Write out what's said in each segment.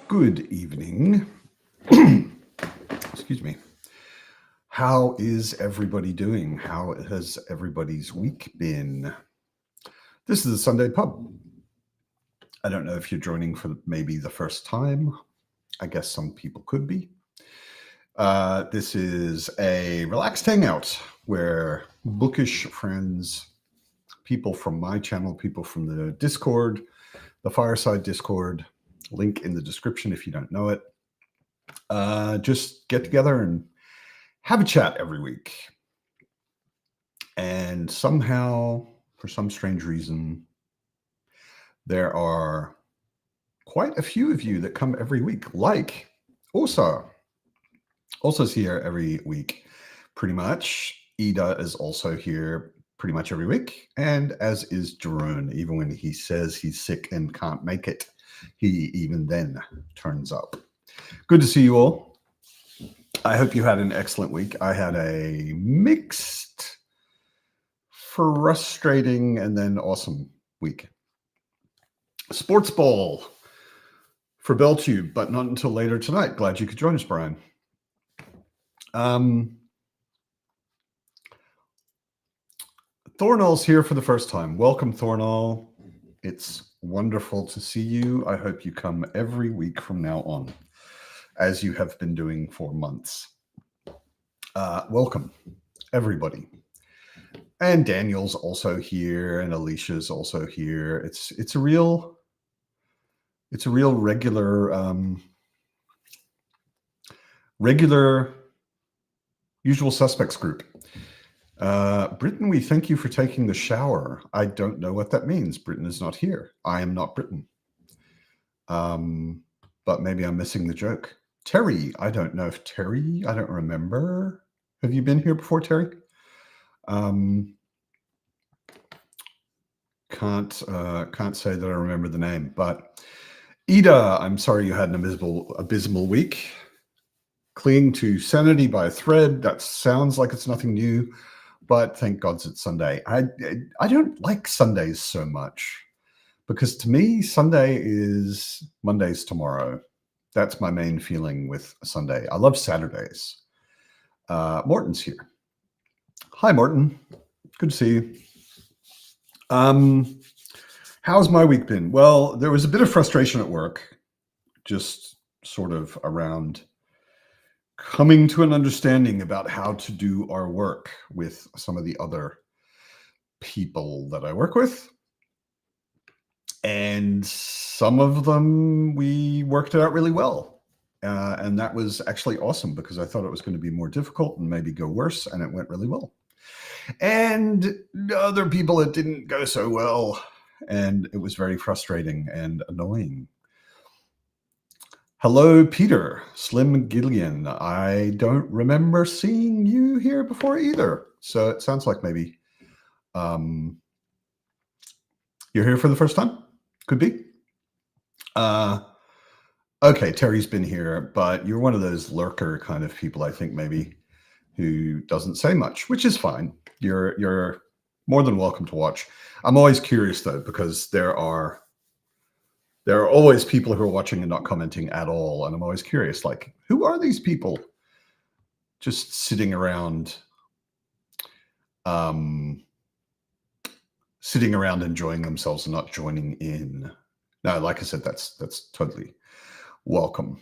Good evening. Excuse me. How is everybody doing? How has everybody's week been? This is the Sunday Pub. I don't know if you're joining for maybe the first time. I guess some people could be. This is a relaxed hangout where bookish friends, people from my channel, people from the Discord, the Fireside Discord, link in the description if you don't know it, just get together and have a chat every week. And somehow, for some strange reason, there are quite a few of you that come every week, like Osa. Osa's here every week, pretty much. Ida is also here pretty much every week, and as is Jerome. Even when he says he's sick and can't make it, he even then turns up. Good to see you all. I hope you had an excellent week. I had a mixed, frustrating, and then awesome week. Sports Ball for Belltube, but not until later tonight. Glad you could join us, Brian. Thornall's here for the first time. Welcome, Thornall. It's wonderful to see you. I hope you come every week from now on, as you have been doing for months. Welcome, everybody. And Daniel's also here, and Alicia's also here. It's a real regular usual suspects group. Britain, we thank you for taking the shower. I don't know what that means. Britain is not here. I am not Britain. But maybe I'm missing the joke. Terry, I don't know if Terry, I don't remember. Have you been here before, Terry? Can't say that I remember the name, but Ida, I'm sorry you had an abysmal week. Clinging to sanity by a thread. That sounds like it's nothing new, but thank God it's Sunday. I don't like Sundays so much because to me, Sunday is Monday's tomorrow. That's my main feeling with Sunday. I love Saturdays. Morton's here. Hi, Morton. Good to see you. How's my week been? Well, there was a bit of frustration at work, just sort of around coming to an understanding about how to do our work with some of the other people that I work with. And some of them we worked it out really well. And that was actually awesome because I thought it was going to be more difficult and maybe go worse, and it went really well. And other people, it didn't go so well, and it was very frustrating and annoying. Hello, Peter. Slim Gillian. I don't remember seeing you here before either. So it sounds like maybe you're here for the first time. Could be. Okay, Terry's been here, but you're one of those lurker kind of people, I think, maybe, who doesn't say much, which is fine. You're more than welcome to watch. I'm always curious, though, because there are always people who are watching and not commenting at all. And I'm always curious, like, who are these people just sitting around enjoying themselves and not joining in? No, like I said, that's totally welcome.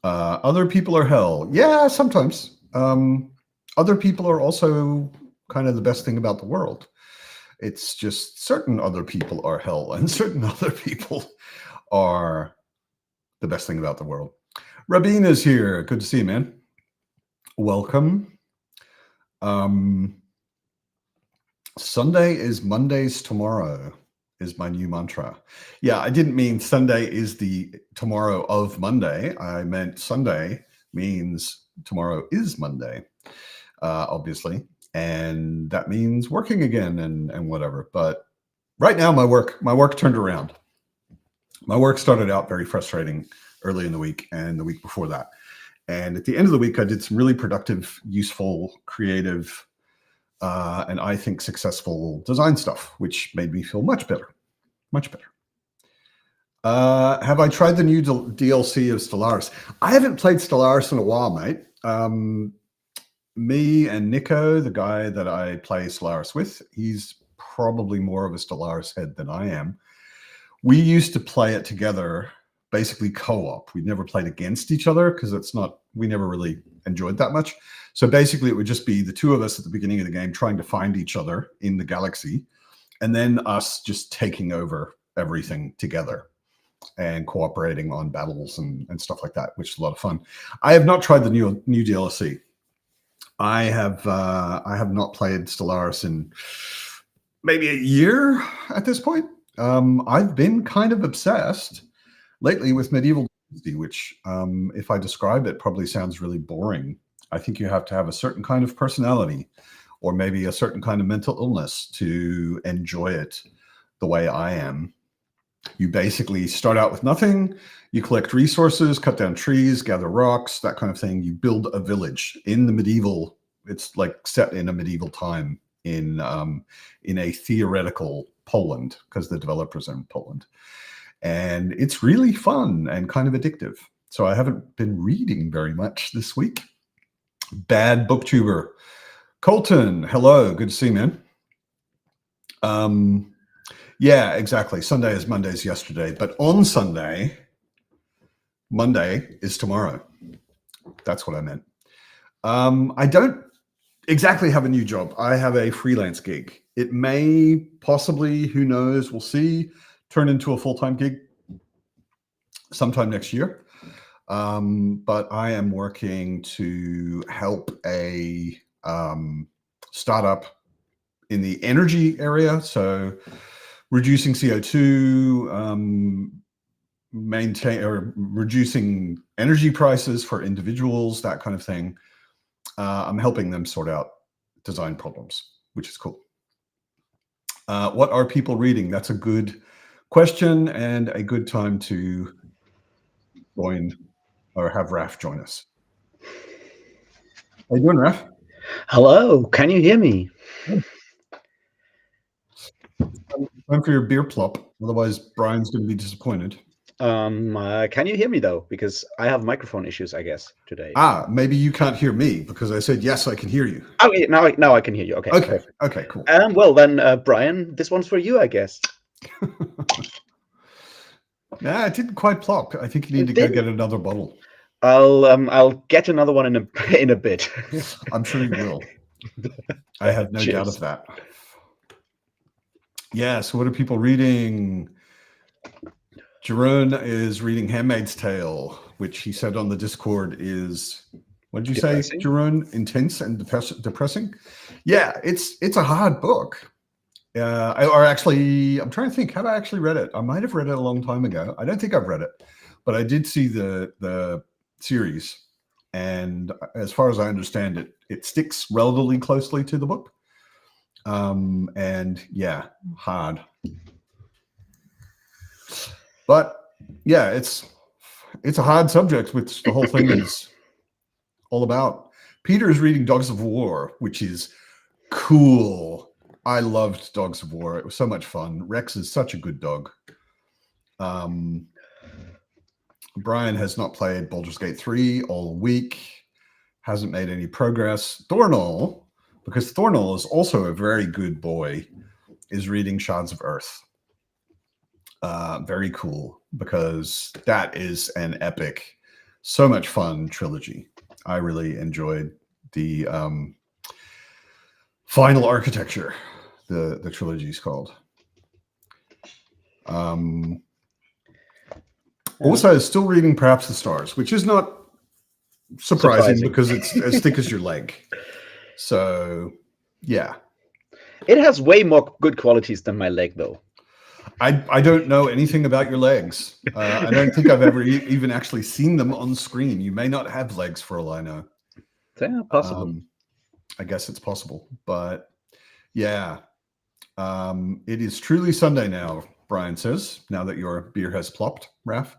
Other people are hell. Yeah, sometimes. Other people are also kind of the best thing about the world. It's just certain other people are hell and certain other people are the best thing about the world. Rabin is here. Good to see you, man. Welcome. Sunday is Monday's tomorrow is my new mantra. Yeah, I didn't mean Sunday is the tomorrow of Monday. I meant Sunday means tomorrow is Monday, obviously. And that means working again and whatever. But right now, my work turned around. My work started out very frustrating early in the week and the week before that. And at the end of the week, I did some really productive, useful, creative, and I think successful design stuff, which made me feel much better, much better. Have I tried the new DLC of Stellaris? I haven't played Stellaris in a while, mate. Me and Nico, the guy that I play Stellaris with, he's probably more of a Stellaris head than I am. We used to play it together, basically co-op. We never played against each other because we never really enjoyed that much. So basically it would just be the two of us at the beginning of the game trying to find each other in the galaxy, and then us just taking over everything together and cooperating on battles and stuff like that, which is a lot of fun. I have not tried the new DLC. I have not played Stellaris in maybe a year at this point. I've been kind of obsessed lately with Medieval Dynasty, which, if I describe it, probably sounds really boring. I think you have to have a certain kind of personality or maybe a certain kind of mental illness to enjoy it the way I am. You basically start out with nothing. You collect resources, cut down trees, gather rocks, that kind of thing. You build a village in the medieval. It's like set in a medieval time in a theoretical Poland, because the developers are in Poland. And it's really fun and kind of addictive. So I haven't been reading very much this week. Bad booktuber. Colton, hello. Good to see you, man. Yeah, exactly. Sunday is Monday's yesterday. But on Sunday, Monday is tomorrow. That's what I meant. I don't exactly have a new job. I have a freelance gig. It may possibly, who knows, we'll see, turn into a full-time gig sometime next year. But I am working to help a startup in the energy area. So reducing CO2, reducing energy prices for individuals, that kind of thing. I'm helping them sort out design problems, which is cool. What are people reading? That's a good question and a good time to join or have Raf join us. How you doing, Raf? Hello, can you hear me? Time for your beer plop. Otherwise, Brian's going to be disappointed. Can you hear me though? Because I have microphone issues, I guess, today. Maybe you can't hear me because I said yes, I can hear you. Oh, yeah, now I can hear you. Okay. Okay. Perfect. Okay. Cool. Well then, Brian, this one's for you, I guess. Nah, it didn't quite plop. I think you need to go get another bottle. I'll get another one in a bit. I'm sure you will. I have no doubt of that. Yeah. So, what are people reading? Jerome is reading Handmaid's Tale, which he said on the Discord is, what did you say, Depressing? Jerome? Intense and depressing? Yeah, it's a hard book. I'm trying to think, have I actually read it? I might have read it a long time ago. I don't think I've read it, but I did see the series. And as far as I understand it, it sticks relatively closely to the book. And yeah, hard. But yeah, it's a hard subject, which the whole thing is all about. Peter is reading Dogs of War, which is cool. I loved Dogs of War. It was so much fun. Rex is such a good dog. Brian has not played Baldur's Gate 3 all week, hasn't made any progress. Thornall, because Thornall is also a very good boy, is reading Shards of Earth. Very cool, because that is an epic, so much fun trilogy. I really enjoyed the Final Architecture, the trilogy is called. Also, still reading Perhaps the Stars, which is not surprising. Because it's as thick as your leg. So, yeah. It has way more good qualities than my leg, though. I don't know anything about your legs. I don't think I've ever even actually seen them on screen. You may not have legs for all I know. Yeah, possible. I guess it's possible. But yeah, it is truly Sunday now, Brian says, now that your beer has plopped, Raph.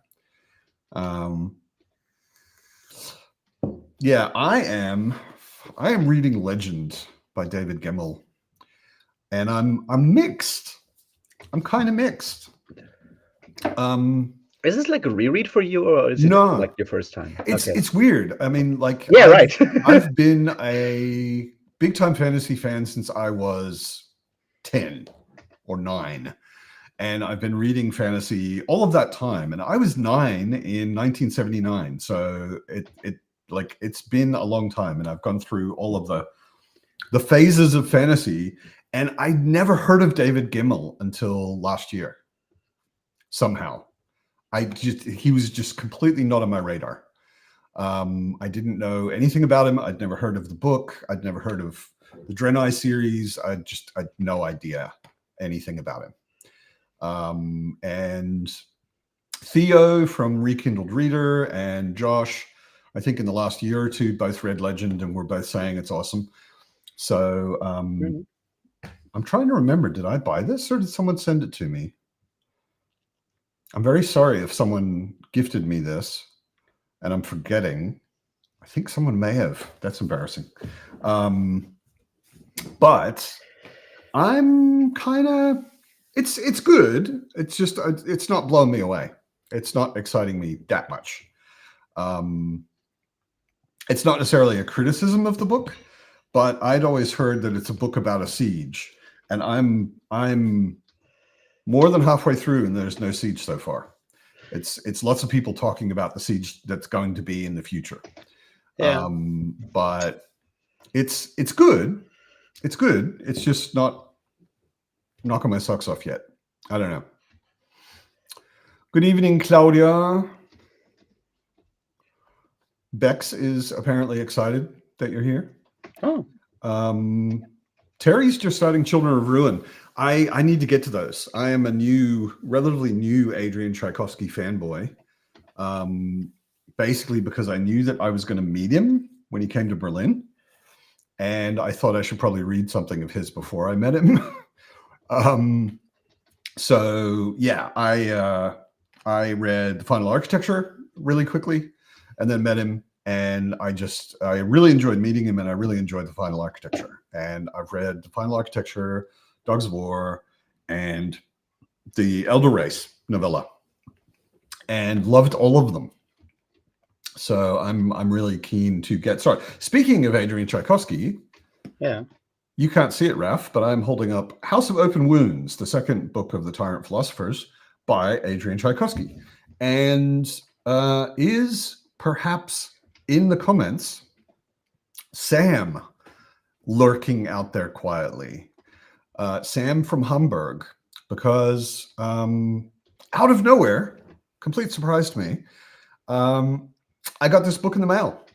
Yeah, I am reading Legend by David Gemmell, and I'm mixed. I'm kind of mixed. Is this like a reread for you, or is it like your first time? It's weird. I mean, like, yeah, right. I've been a big time fantasy fan since I was 10 or 9. And I've been reading fantasy all of that time. And I was 9 in 1979. So it's been a long time. And I've gone through all of the phases of fantasy. And I'd never heard of David Gemmell until last year. Somehow. He was just completely not on my radar. I didn't know anything about him. I'd never heard of the book. I'd never heard of the Draenei series. I'd no idea anything about him. And Theo from Rekindled Reader and Josh, I think in the last year or two, both read Legend and were both saying it's awesome. So I'm trying to remember, did I buy this or did someone send it to me? I'm very sorry if someone gifted me this and I'm forgetting. I think someone may have. That's embarrassing. But I'm kind of, it's good. It's just, it's not blowing me away. It's not exciting me that much. It's not necessarily a criticism of the book, but I'd always heard that it's a book about a siege, and I'm more than halfway through and there's no siege so far. It's lots of people talking about the siege that's going to be in the future. Yeah. But it's good. It's good. It's just not knocking my socks off yet. I don't know. Good evening, Claudia. Bex is apparently excited that you're here. Oh. Terry's just starting Children of Ruin. I need to get to those. I am a relatively new Adrian Tchaikovsky fanboy. Basically because I knew that I was going to meet him when he came to Berlin. And I thought I should probably read something of his before I met him. So yeah, I read The Final Architecture really quickly and then met him. And I really enjoyed meeting him, and I really enjoyed The Final Architecture. And I've read The Final Architecture, Dogs of War, and the Elder Race novella, and loved all of them. So I'm really keen to get started. Speaking of Adrian Tchaikovsky, yeah, you can't see it, Raf, but I'm holding up House of Open Wounds, the second book of the Tyrant Philosophers by Adrian Tchaikovsky, and is perhaps in the comments Sam lurking out there quietly. Sam from Hamburg, because out of nowhere, complete surprise to me. I got this book in the mail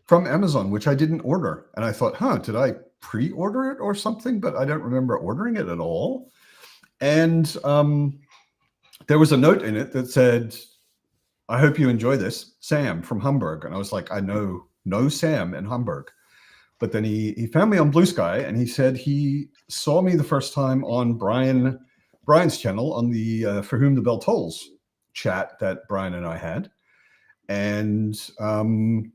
from Amazon, which I didn't order. And I thought, did I pre-order it or something? But I don't remember ordering it at all. And there was a note in it that said, I hope you enjoy this, Sam from Hamburg. And I was like, I know no Sam in Hamburg. But then he found me on Blue Sky, and he said he saw me the first time on Brian's channel on the For Whom the Bell Tolls chat that Brian and I had. And Sam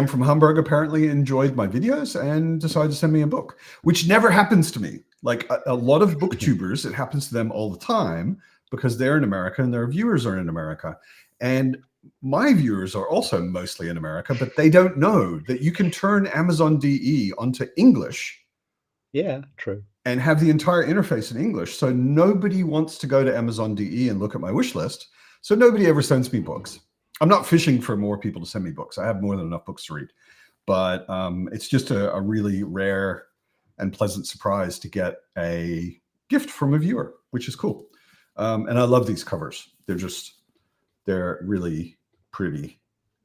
from Hamburg apparently enjoyed my videos and decided to send me a book, which never happens to me. Like a lot of booktubers, it happens to them all the time because they're in America and their viewers are in America. And my viewers are also mostly in America, but they don't know that you can turn Amazon DE onto English. Yeah, true. And have the entire interface in English. So nobody wants to go to Amazon DE and look at my wish list. So nobody ever sends me books. I'm not fishing for more people to send me books. I have more than enough books to read. But it's just a really rare and pleasant surprise to get a gift from a viewer, which is cool. And I love these covers. They're really pretty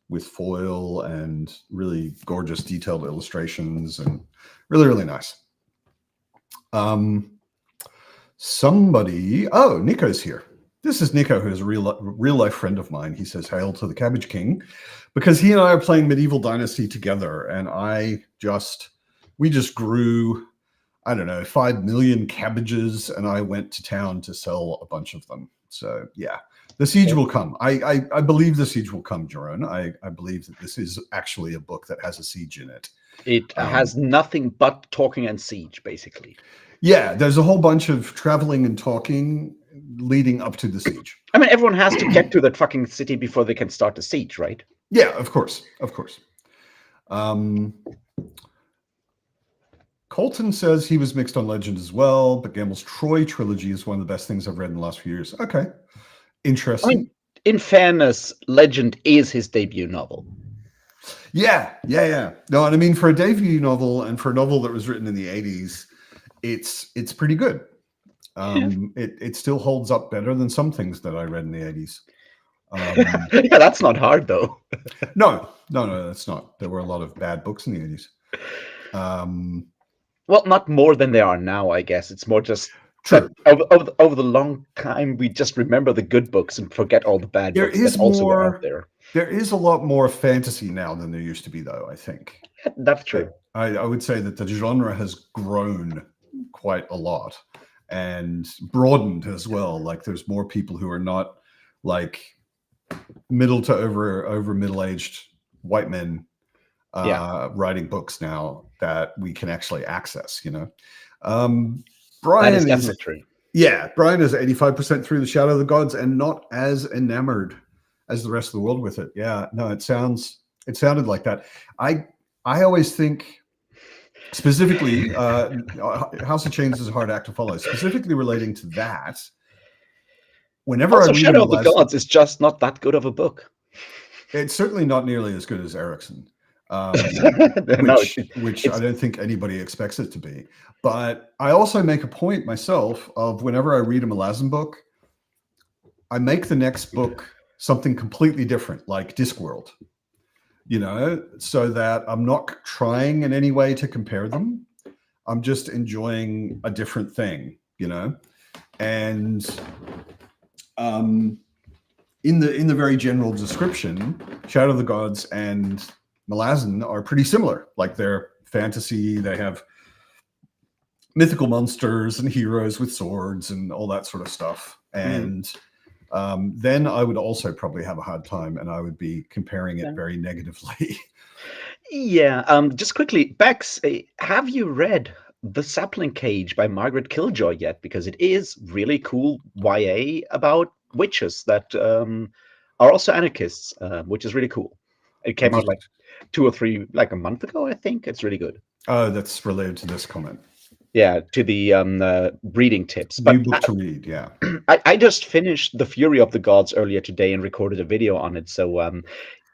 with foil and really gorgeous detailed illustrations and really, really nice. Nico's here. This is Nico, who's a real life friend of mine. He says, hail to the Cabbage King, because he and I are playing Medieval Dynasty together. And we just grew, 5 million cabbages, and I went to town to sell a bunch of them. So yeah, the siege will come. I believe the siege will come, Jeroen. I believe that this is actually a book that has a siege in it. It has nothing but talking and siege, basically. Yeah, there's a whole bunch of traveling and talking leading up to the siege. I mean, everyone has to get to that fucking city before they can start the siege, right? Yeah, of course. Colton says he was mixed on Legend as well, but Gamble's Troy trilogy is one of the best things I've read in the last few years. Okay, interesting. I mean, in fairness, Legend is his debut novel. Yeah. No, and I mean, for a debut novel and for a novel that was written in the 80s, it's pretty good. It still holds up better than some things that I read in the 80s. Yeah, that's not hard, though. No, that's not. There were a lot of bad books in the 80s. Well, not more than there are now, I guess. It's more just True. Over the long time, we just remember the good books and forget all the bad books that also were out there. There is a lot more fantasy now than there used to be, though, I think. That's true. I would say that the genre has grown quite a lot and broadened as well. Like there's more people who are not like middle to over middle-aged white men writing books now that we can actually access, Brian is true. Yeah, Brian is 85% through the Shadow of the Gods and not as enamored as the rest of the world with it. Yeah, no, it sounded like that. I always think specifically House of Chains is a hard act to follow, specifically relating to that. Whenever also, I read Shadow of the Gods is just not that good of a book. It's certainly not nearly as good as Erickson. Which I don't think anybody expects it to be. But I also make a point myself of whenever I read a Malazan book, I make the next book something completely different, like Discworld, so that I'm not trying in any way to compare them. I'm just enjoying a different thing, and in the very general description, Shadow of the Gods and Malazan are pretty similar. Like they're fantasy, they have mythical monsters and heroes with swords and all that sort of stuff. And then I would also probably have a hard time, and I would be comparing it very negatively. Yeah. Just quickly, Bex, have you read The Sapling Cage by Margaret Killjoy yet? Because it is really cool YA about witches that are also anarchists, which is really cool. It came out like 2 or 3, like a month ago, I think. It's really good. Oh, that's related to this comment. Yeah, to the reading tips. New book to read, yeah. I just finished The Fury of the Gods earlier today and recorded a video on it. So,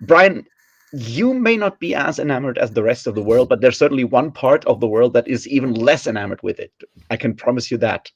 Brian, you may not be as enamored as the rest of the world, but there's certainly one part of the world that is even less enamored with it. I can promise you that.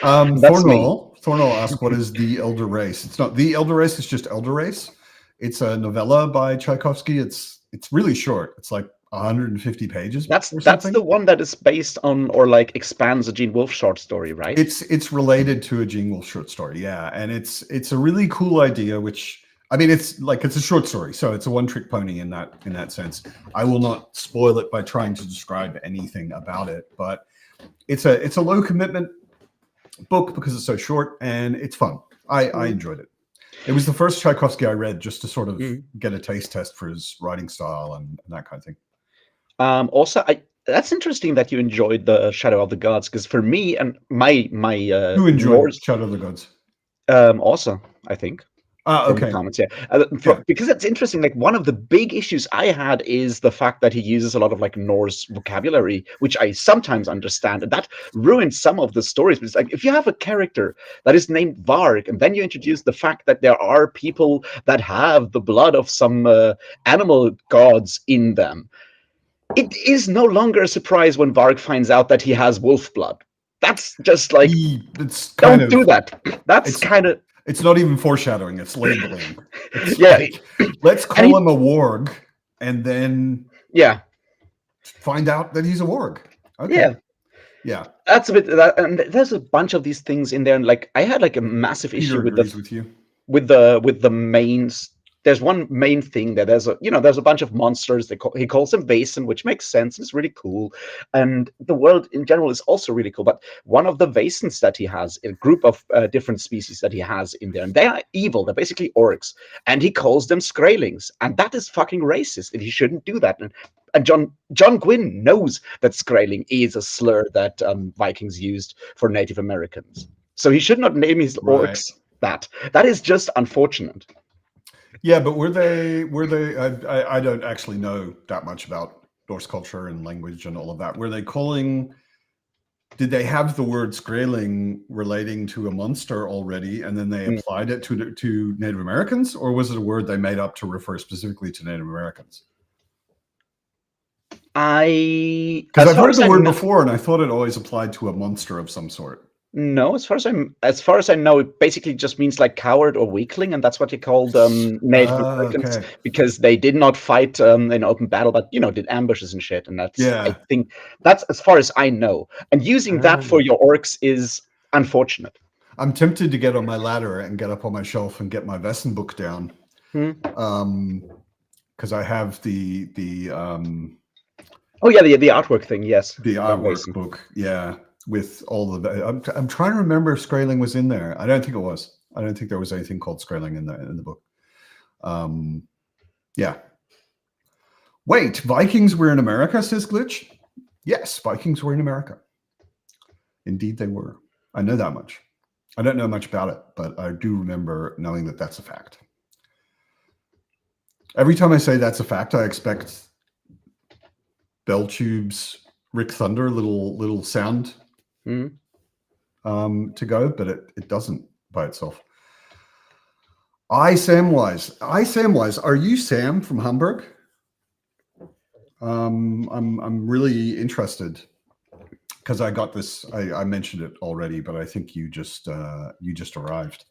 Thornwall Thornall asked, what is The Elder Race? It's not The Elder Race, it's just Elder Race. It's a novella by Tchaikovsky. It's really short. It's like 150 pages That's or that's something. the one that is based on or like expands a Gene Wolfe short story, right? It's related to a Gene Wolfe short story, yeah. And it's a really cool idea, which I mean it's a short story, so it's a one-trick pony in that sense. I will not spoil it by trying to describe anything about it, but it's a low commitment book because it's so short and it's fun. I enjoyed it. It was the first Tchaikovsky I read just to sort of get a taste test for his writing style and that kind of thing. Also, that's interesting that you enjoyed the Shadow of the Gods, because for me and my Who enjoyed Norse, Shadow of the Gods? also, I think. From the Okay. comments, yeah. Yeah. Because it's interesting. Like one of the big issues I had is the fact that he uses a lot of like Norse vocabulary, which I sometimes understand, and that ruins some of the stories. Because like if you have a character that is named Varg, and then you introduce the fact that there are people that have the blood of some animal gods in them, it is no longer a surprise when Varg finds out that he has wolf blood. That's just like It's kind don't of do that. That's it's kind of it's not even foreshadowing, it's labeling. It's yeah. like, let's call him a warg and then Yeah. find out that he's a warg. Okay. Yeah. Yeah. That's a bit that, and there's a bunch of these things in there, and like I had like a massive Peter issue agrees with you. with the mains. There's one main thing that there's a bunch of monsters. He calls them Vaesen, which makes sense. It's really cool, and the world in general is also really cool. But one of the Vaesens that he has, a group of different species that he has in there, and they are evil. They're basically orcs, and he calls them Skraelings, and that is fucking racist. And he shouldn't do that. And John Gwynne knows that Skraeling is a slur that Vikings used for Native Americans, so he should not name his orcs that. That is just unfortunate. Yeah, but were they? I don't actually know that much about Norse culture and language and all of that. Were they calling? Did they have the word Skraeling relating to a monster already, and then they applied it to Native Americans, or was it a word they made up to refer specifically to Native Americans? Because I've heard the word before, and I thought it always applied to a monster of some sort. No, as far as I know, it basically just means like coward or weakling, and that's what he called Native Americans, because they did not fight in open battle, but did ambushes and shit. And that's I think that's as far as I know. And using that for your orcs is unfortunate. I'm tempted to get on my ladder and get up on my shelf and get my Wesen book down, because I have the oh yeah, the artwork thing, yes, the artwork book, yeah. With all of the, I'm trying to remember if Skraeling was in there. I don't think it was. I don't think there was anything called Skraeling in the book. Yeah. Wait, Vikings were in America, says Glitch. Yes, Vikings were in America. Indeed, they were. I know that much. I don't know much about it, but I do remember knowing that that's a fact. Every time I say that's a fact, I expect Bell Tube's Rick Thunder little sound to go, but it doesn't by itself. Samwise, are you Sam from Hamburg? I'm really interested because I got this. I mentioned it already, but I think you just arrived.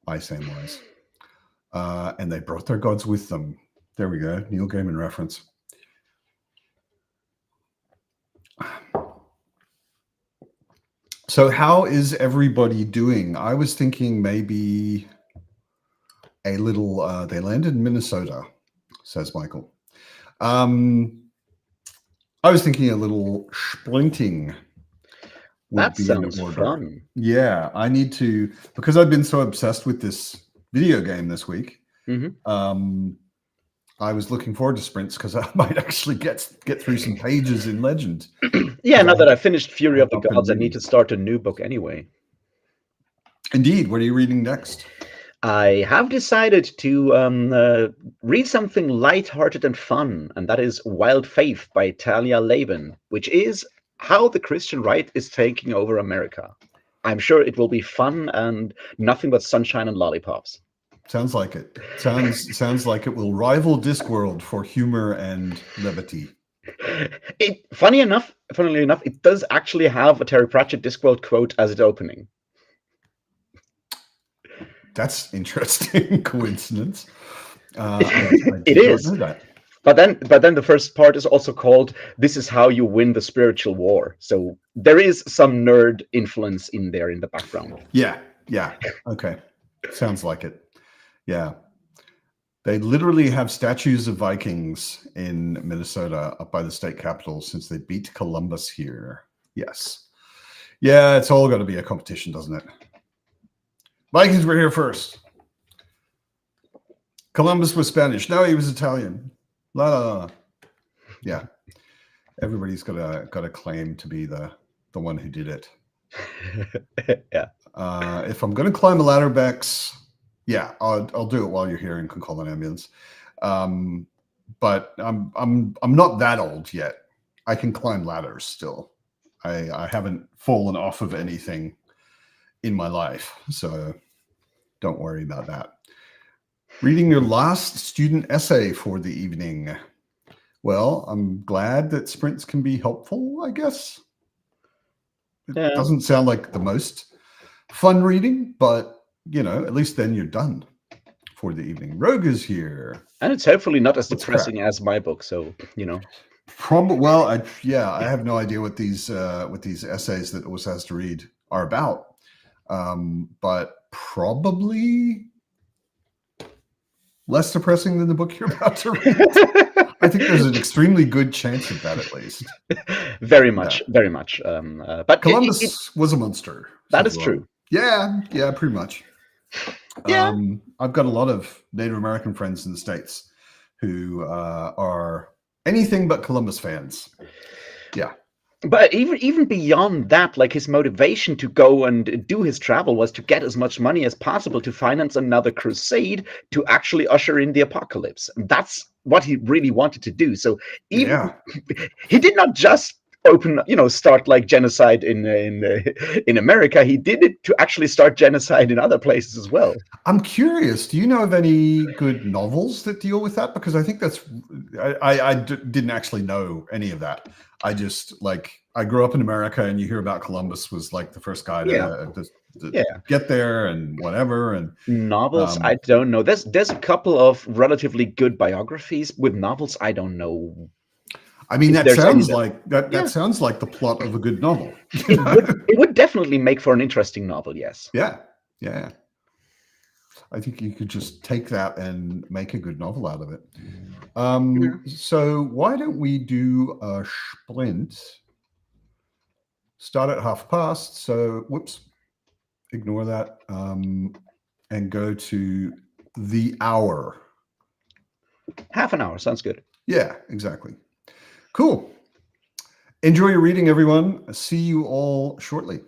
Samwise, and they brought their gods with them. There we go, Neil Gaiman reference. So how is everybody doing? I was thinking maybe a little, they landed in Minnesota, says Michael. I was thinking a little sprinting. That sounds fun. Yeah, I need to, because I've been so obsessed with this video game this week. I was looking forward to sprints because I might actually get through some pages in Legend. Yeah, now that I finished Fury of the Gods, I need to start a new book anyway. Indeed. What are you reading next? I have decided to read something light-hearted and fun, and that is Wild Faith by Talia Laban, which is how the Christian right is taking over America. I'm sure it will be fun and nothing but sunshine and lollipops. Sounds like it. Sounds like it will rival Discworld for humor and levity. Funnily enough, it does actually have a Terry Pratchett Discworld quote as its opening. That's interesting coincidence. I It did not is. know that. But then the first part is also called "This is how you win the spiritual war." So there is some nerd influence in there in the background. Yeah, yeah. Okay. Sounds like it. Yeah. They literally have statues of Vikings in Minnesota up by the state capitol since they beat Columbus here. Yes. Yeah, it's all got to be a competition, doesn't it? Vikings were here first. Columbus was Spanish. No, he was Italian. La la la. Yeah. Everybody's got a claim to be the one who did it. Yeah. If I'm going to climb a ladder, Bex, yeah, I'll do it while you're here and can call an ambulance. But I'm not that old yet. I can climb ladders still. I haven't fallen off of anything in my life, so don't worry about that. Reading your last student essay for the evening. Well, I'm glad that sprints can be helpful, I guess. It Yeah. doesn't sound like the most fun reading, but at least then you're done for the evening. Rogue is here. And it's hopefully not as What's depressing as my book, so Well, I have no idea what these essays that Oz has to read are about, but probably less depressing than the book you're about to read. I think there's an extremely good chance of that, at least. Very much, very much. But Columbus was a monster. That says is Rob. true. Yeah, pretty much. Yeah. I've got a lot of Native American friends in the States who are anything but Columbus fans. Yeah. But even beyond that, like his motivation to go and do his travel was to get as much money as possible to finance another crusade to actually usher in the apocalypse. That's what he really wanted to do. So even he did not just start like genocide in America. He did it to actually start genocide in other places as well. I'm curious, do you know of any good novels that deal with that? Because I think didn't actually know any of that. I just I grew up in America, and you hear about Columbus was like the first guy to get there and whatever. And novels, I don't know. There's a couple of relatively good biographies. With novels, I don't know. I mean, that sounds like that sounds like the plot of a good novel. It would definitely make for an interesting novel, yes. Yeah. I think you could just take that and make a good novel out of it. So why don't we do a sprint? Start at past. So whoops, ignore that, and go to the hour. Half an hour sounds good. Yeah, exactly. Cool. Enjoy your reading, everyone. See you all shortly.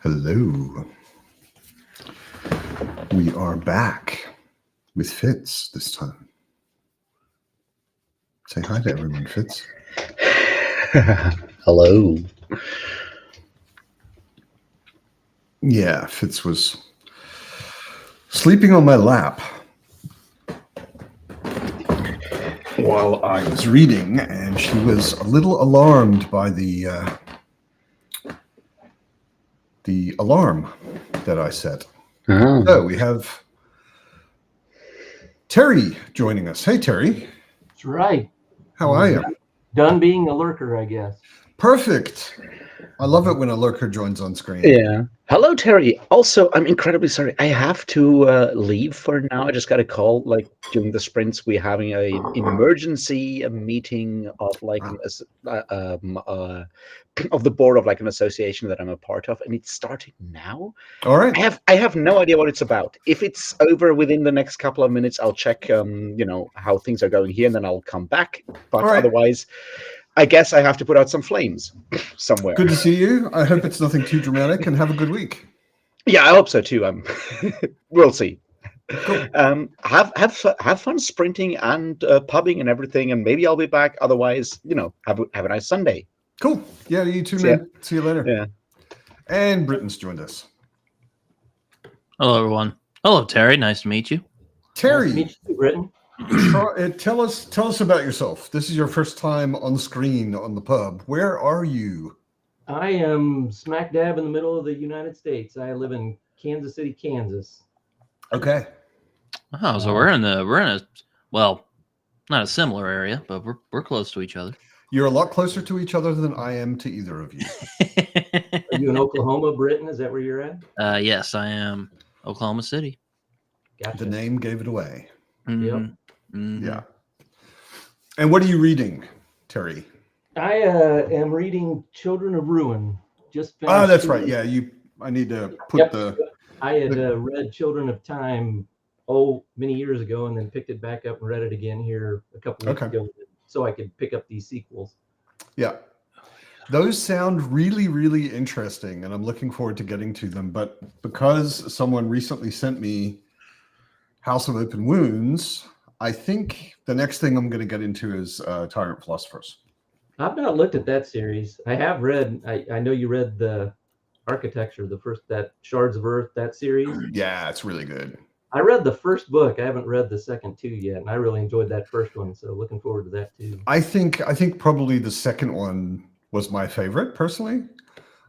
Hello. We are back with Fitz this time. Say hi to everyone, Fitz. Hello. Yeah, Fitz was sleeping on my lap while I was reading, and she was a little alarmed by the alarm that I set. Oh. So we have Terry joining us. Hey, Terry. That's right. How are you? Done being a lurker, I guess. Perfect. I love it when a lurker joins on screen. Yeah. Hello, Terry. Also, I'm incredibly sorry. I have to leave for now. I just got a call. Like during the sprints, we're having an emergency meeting of like of the board of like an association that I'm a part of, and it's starting now. All right. I have no idea what it's about. If it's over within the next couple of minutes, I'll check how things are going here, and then I'll come back. But All right. otherwise, I guess I have to put out some flames somewhere. Good to see you. I hope it's nothing too dramatic, and have a good week. Yeah, I hope so too. We'll see. Cool. Have fun sprinting and pubbing and everything, and maybe I'll be back. Otherwise, have a nice Sunday. Cool. Yeah, you too, See ya. man. See you later. Yeah. And Britton's joined us. Hello, everyone. Hello, Terry. Nice to meet you. Terry, Nice to meet you, Britton. tell us about yourself. This is your first time on screen on the pub. Where are you? I am smack dab in the middle of the United States. I live in Kansas City, Kansas. Okay. Oh, so we're in a well, not a similar area, but we're close to each other. You're a lot closer to each other than I am to either of you. Are you in Oklahoma, Britton? Is that where you're at? Yes, I am. Oklahoma City. Gotcha. The name gave it away. Mhm. Mhm. Yeah. And what are you reading, Terry? I am reading Children of Ruin. Just finished. Oh, that's right. Yeah, I need to put Yep. the. I had read Children of Time many years ago, and then picked it back up and read it again here a couple weeks Okay. ago, so I could pick up these sequels. Yeah. Those sound really, really interesting, and I'm looking forward to getting to them. But because someone recently sent me House of Open Wounds, I think the next thing I'm going to get into is Tyrant Philosophers. I've not looked at that series. I have read. I know you read the Architecture, that Shards of Earth, that series. Yeah, it's really good. I read the first book. I haven't read the second two yet, and I really enjoyed that first one. So looking forward to that too. I think probably the second one was my favorite personally.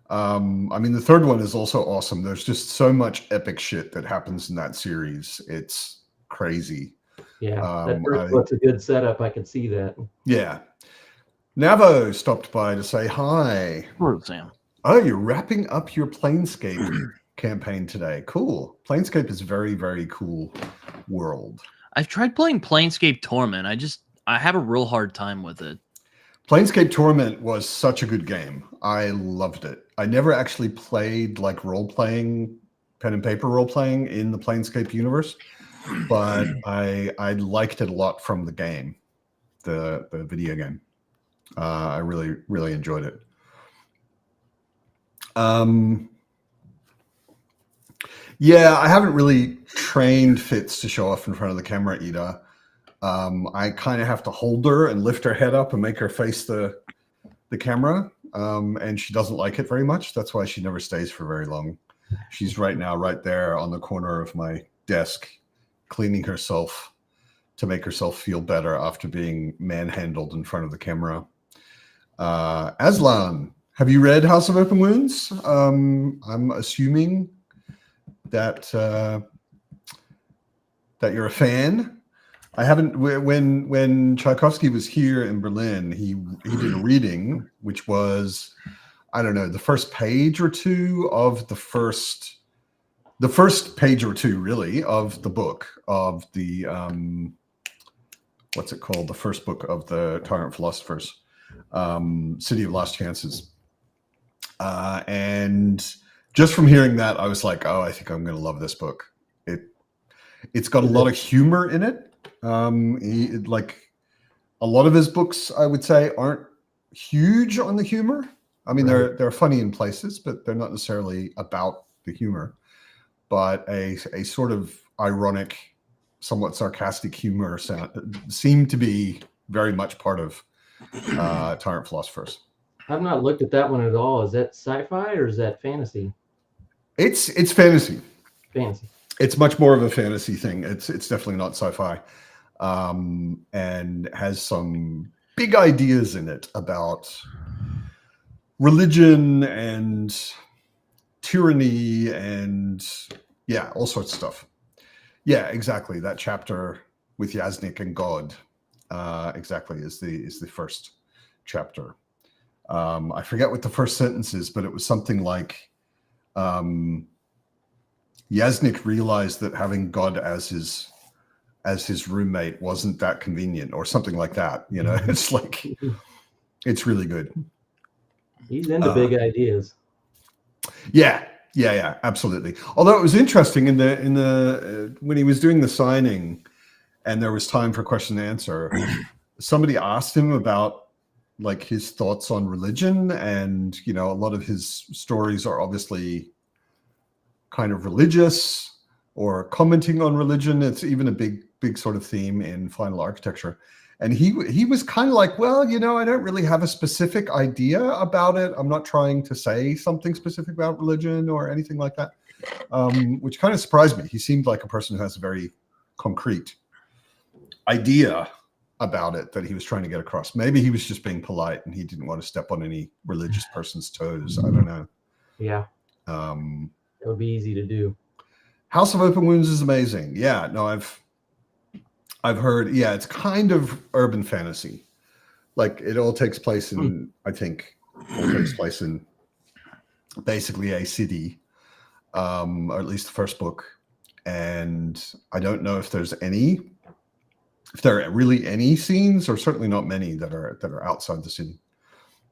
I mean, the third one is also awesome. There's just so much epic shit that happens in that series. It's crazy. Yeah, that first book's a good setup. I can see that. Yeah. Navo stopped by to say hi. Hello, Sam. Oh, you're wrapping up your Planescape campaign today. Cool. Planescape is a very, very cool world. I've tried playing Planescape Torment. I have a real hard time with it. Planescape Torment was such a good game. I loved it. I never actually played like role-playing, pen and paper role-playing in the Planescape universe, but I liked it a lot from the game, the video game. I really, really enjoyed it. Yeah, I haven't really trained Fitz to show off in front of the camera either. I kind of have to hold her and lift her head up and make her face the camera, and she doesn't like it very much. That's why she never stays for very long. She's right now right there on the corner of my desk, cleaning herself to make herself feel better after being manhandled in front of the camera. Aslan, have you read House of Open Wounds? I'm assuming that that you're a fan. I haven't. When Tchaikovsky was here in Berlin, he did a reading, which was, I don't know, the first page or two of the first page or two, really, of the book of the what's it called? The first book of the Tyrant Philosophers, City of Lost Chances. And just from hearing that, I was like, oh, I think I'm going to love this book. It's got a lot of humor in it. Like a lot of his books, I would say, aren't huge on the humor, I mean, Right. they're funny in places, but they're not necessarily about the humor. But a sort of ironic, somewhat sarcastic humor seemed to be very much part of Tyrant Philosophers. I've not looked at that one at all. Is that sci-fi or is that fantasy? It's fantasy. Fantasy. It's much more of a fantasy thing. It's definitely not sci-fi, and has some big ideas in it about religion and tyranny and all sorts of stuff. Yeah, exactly. That chapter with Yasnik and God, exactly, is the first chapter. I forget what the first sentence is, but it was something like Yasnik realized that having God as his roommate wasn't that convenient, or something like that. You know, it's like, it's really good. He's into big ideas. Yeah, absolutely. Although it was interesting in the when he was doing the signing, and there was time for question and answer, somebody asked him about like his thoughts on religion, and you know, a lot of his stories are obviously kind of religious or commenting on religion. It's even a big sort of theme in Final Architecture. And he was kind of like, well, you know, I don't really have a specific idea about it. I'm not trying to say something specific about religion or anything like that, which kind of surprised me. He seemed like a person who has a very concrete idea about it that he was trying to get across. Maybe he was just being polite and he didn't want to step on any religious person's toes. I don't know. Yeah. That would be easy to do. House of Open Wounds is amazing. Yeah, no, I've heard, it's kind of urban fantasy. Like it all takes place in, I think, all takes place in basically a city, or at least the first book. And I don't know if there are really any scenes, or certainly not many that are outside the city.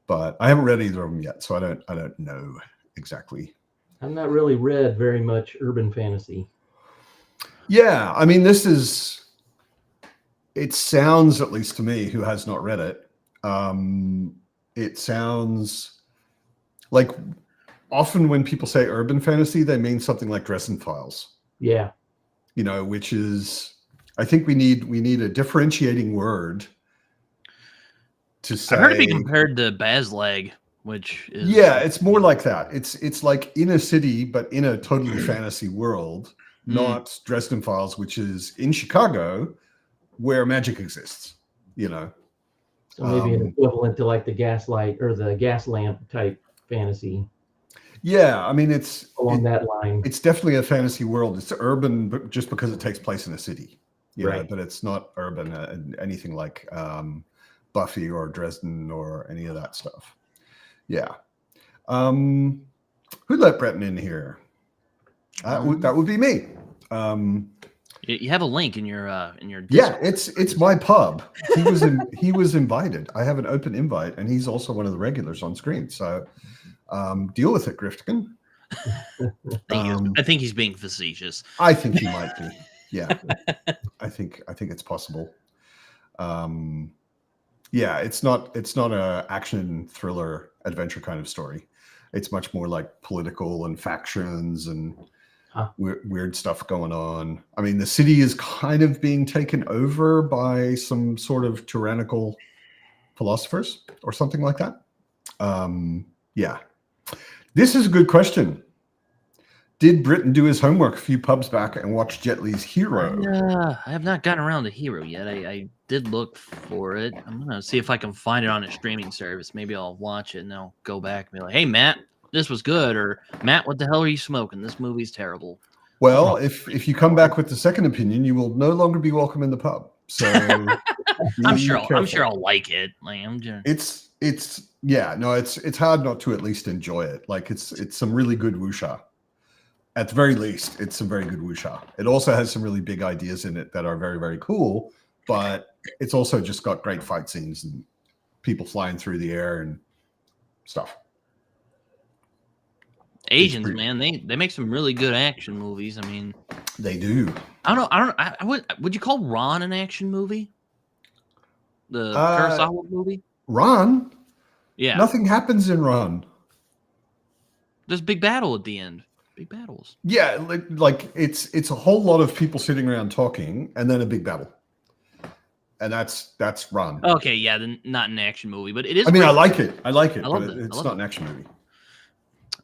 But I haven't read either of them yet, so I don't know exactly. I've not really read very much urban fantasy. Yeah, I mean, it sounds, at least to me, who has not read it, it sounds like often when people say urban fantasy, they mean something like Dresden Files. Yeah. You know, which is, I think we need a differentiating word to say. I heard it be compared to Baslag, which is it's more like that. It's like in a city, but in a totally fantasy world, not Dresden Files, which is in Chicago, where magic exists. You know, so maybe an equivalent to like the Gaslight or the Gaslamp type fantasy. Yeah, I mean, it's along that line. It's definitely a fantasy world. It's urban, but just because it takes place in a city, you know, but it's not urban, anything like Buffy or Dresden or any of that stuff. Yeah. Who let Breton in here? That would be me. You have a link in your Discord. Yeah, it's my pub. He was invited. I have an open invite, and he's also one of the regulars on screen. So deal with it, Griftigan. I think he's being facetious. I think he might be. Yeah, I think it's possible. Yeah, it's not a action thriller adventure kind of story. It's much more like political and factions and weird stuff going on. I mean, the city is kind of being taken over by some sort of tyrannical philosophers or something like that. Yeah. This is a good question. Did Britain do his homework a few pubs back and watch Jet Li's Hero? I have not gotten around to Hero yet. I did look for it. I'm going to see if I can find it on a streaming service. Maybe I'll watch it and I'll go back and be like, hey, Matt, this was good. Or, Matt, what the hell are you smoking? This movie's terrible. Well, if you come back with the second opinion, you will no longer be welcome in the pub. So I'm sure I'll like it. Like, it's hard not to at least enjoy it. Like it's some really good wuxia. At the very least, it's some very good wuxia. It also has some really big ideas in it that are very, very cool, but it's also just got great fight scenes and people flying through the air and stuff. Asians, man, they make some really good action movies. I mean, they do. Would you call Ron an action movie? The Kurosawa movie? Ron? Yeah. Nothing happens in Ran. There's big battle at the end. Big battles. Yeah, like it's a whole lot of people sitting around talking, and then a big battle, and that's Ran. Okay, yeah, then not an action movie, but it is. I mean, I great. like it. I like it, I love but it. I it's love not it. an action movie.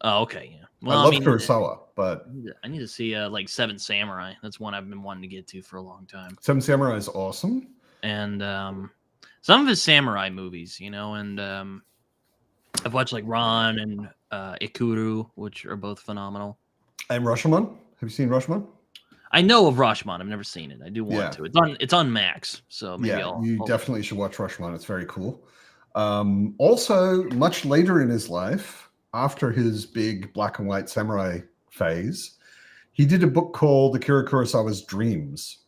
Oh, okay, yeah. I Well, love mean, Kurosawa, but I need to see like Seven Samurai. That's one I've been wanting to get to for a long time. Seven Samurai is awesome. And some of his samurai movies, you know, and I've watched like Ran and Ikuru, which are both phenomenal. And Rashomon. Have you seen Rashomon? I know of Rashomon. I've never seen it. I do want Yeah. to. It's on Max, so maybe Yeah, I'll. you definitely should watch Rashomon. It's very cool. Also, much later in his life, after his big black and white samurai phase, he did a book called Akira Kurosawa's Dreams.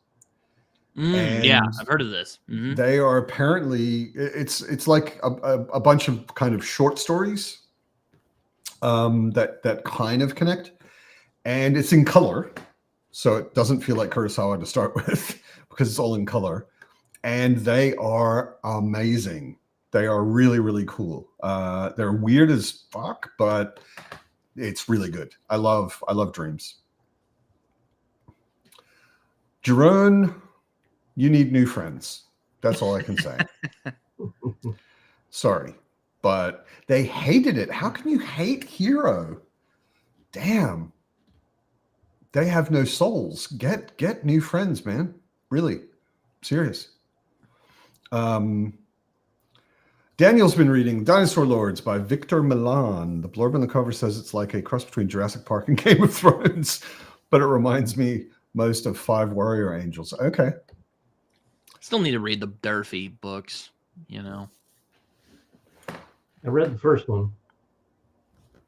Yeah, and I've heard of this. Mhm. They are apparently it's like a bunch of kind of short stories that kind of connect, and it's in color, so it doesn't feel like Kurosawa to start with because it's all in color, and they are amazing. They are really, really cool. They're weird as fuck, but it's really good. I love Dreams. Jerome, you need new friends. That's all I can say. Sorry, but they hated it. How can you hate Hero? Damn. They have no souls. Get new friends, man. Really. Serious. Daniel's been reading Dinosaur Lords by Victor Milan. The blurb on the cover says it's like a cross between Jurassic Park and Game of Thrones, but it reminds me most of Five Warrior Angels. Okay. Still need to read the Durfee books, you know. I read the first one.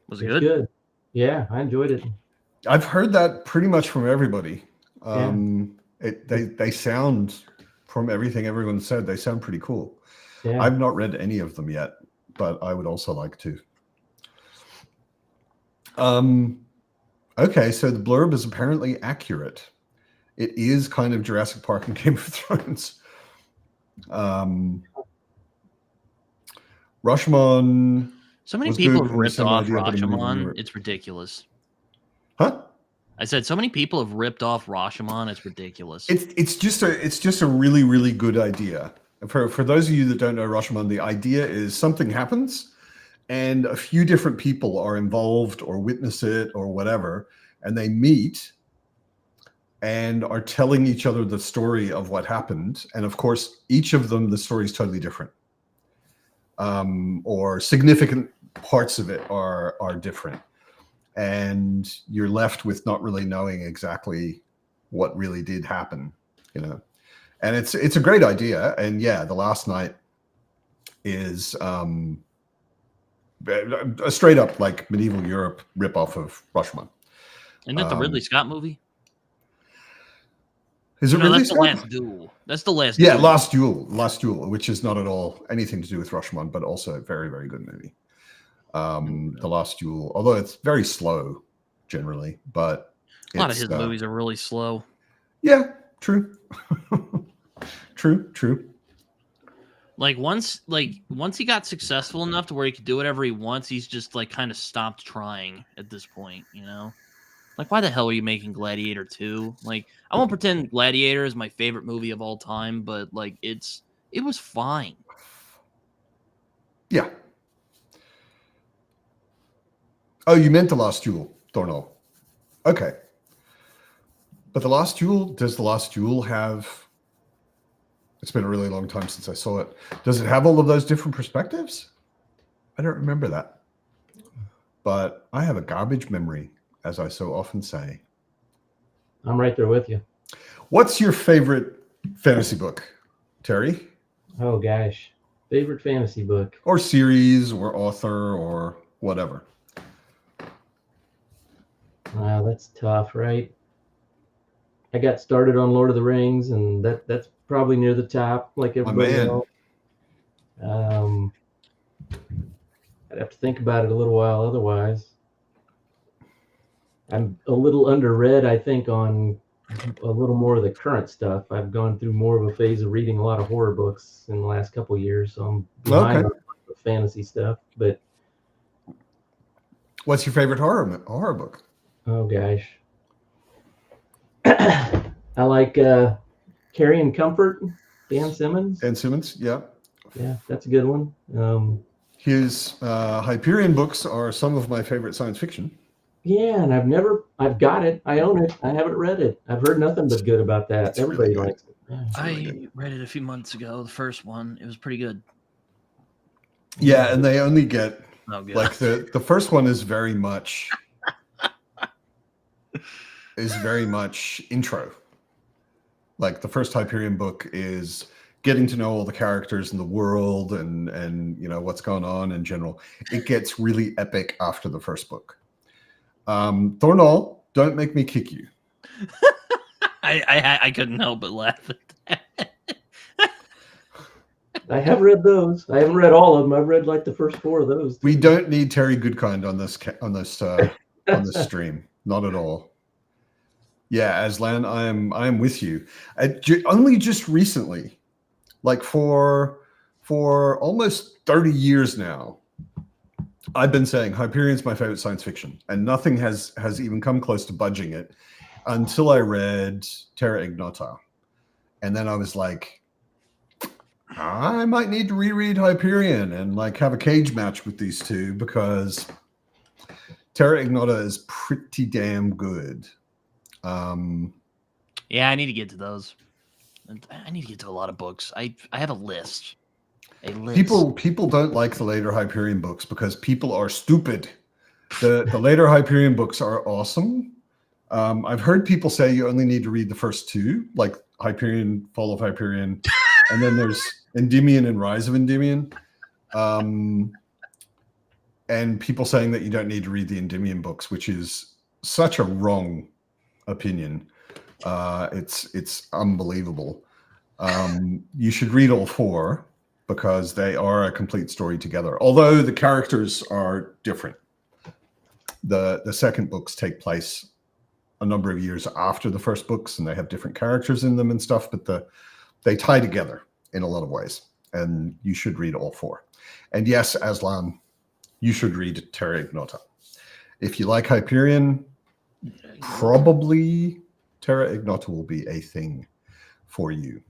Was it It's good? Yeah, I enjoyed it. I've heard that pretty much from everybody. They sound, from everything everyone said, they sound pretty cool. Yeah. I've not read any of them yet, but I would also like to. Okay, so the blurb is apparently accurate. It is kind of Jurassic Park and Game of Thrones. Rashomon. So many was people good have in the ripped same off idea, but in medieval Rashomon. Europe. It's ridiculous. Huh? I said so many people have ripped off Rashomon. It's ridiculous. It's just a really, really good idea. For those of you that don't know Rashomon, the idea is something happens and a few different people are involved or witness it or whatever, and they meet and are telling each other the story of what happened. And of course, each of them, the story is totally different. Or significant parts of it are different. And you're left with not really knowing exactly what really did happen, you know. And it's a great idea. And yeah, The Last Night is a straight up like medieval Europe ripoff of Rashomon. Isn't that the Ridley Scott movie? Is it No, really? that's the Last Duel. That's the Last Yeah, Duel. Last Duel, which is not at all anything to do with Rashomon, but also a very, very good movie. The Last Duel, although it's very slow generally, but A lot of his movies are really slow. Yeah, true. True. Like once he got successful enough to where he could do whatever he wants, he's just like kind of stopped trying at this point, you know? Like, why the hell are you making Gladiator 2? Like, I won't pretend Gladiator is my favorite movie of all time, but like it was fine. Yeah. Oh, you meant The Last Duel, Thornall. Okay. But does The Last Duel have... It's been a really long time since I saw it. Does it have all of those different perspectives? I don't remember that. But I have a garbage memory, as I so often say. I'm right there with you. What's your favorite fantasy book, Terry? Oh gosh, favorite fantasy book. Or series, or author, or whatever. Wow, that's tough, right? I got started on Lord of the Rings, and that's probably near the top, like everybody man. else. I'd have to think about it a little while. Otherwise, I'm a little underread, I think, on a little more of the current stuff. I've gone through more of a phase of reading a lot of horror books in the last couple of years, so I'm behind Okay. on the fantasy stuff. But What's your favorite horror book? oh gosh, I like Carrying Comfort, Dan Simmons. Dan Simmons, yeah. Yeah, that's a good one. His Hyperion books are some of my favorite science fiction. Yeah, and I've got it. I own it. I haven't read it. I've heard nothing but good about that. It's Everybody really good. likes it. Yeah. I read it a few months ago. The first one, it was pretty good. Yeah, and they only get Oh, good. like the first one is very much intro. Like the first Hyperion book is getting to know all the characters in the world and you know what's going on in general. It gets really epic after the first book. Thornall, don't make me kick you. I couldn't help but laugh at that. I have read those. I haven't read all of them. I've read like the first 4 of those. We don't need Terry Goodkind on this stream. Not at all. Yeah, Aslan, I am with you. Only just recently, like for almost 30 years now, I've been saying Hyperion's my favorite science fiction, and nothing has even come close to budging it until I read Terra Ignota. And then I was like, I might need to reread Hyperion and like have a cage match with these two because Terra Ignota is pretty damn good. Yeah, I need to get to those. I need to get to a lot of books. I have a list. People don't like the later Hyperion books because people are stupid. The later Hyperion books are awesome. I've heard people say you only need to read the first 2, like Hyperion, Fall of Hyperion, and then there's Endymion and Rise of Endymion. And people saying that you don't need to read the Endymion books, which is such a wrong opinion. It's unbelievable. You should read all 4 because they are a complete story together. Although the characters are different. The second books take place a number of years after the first books, and they have different characters in them and stuff, but they tie together in a lot of ways. And you should read all 4. And yes, Aslan, you should read Terra Ignota. If you like Hyperion, probably Terra Ignota will be a thing for you.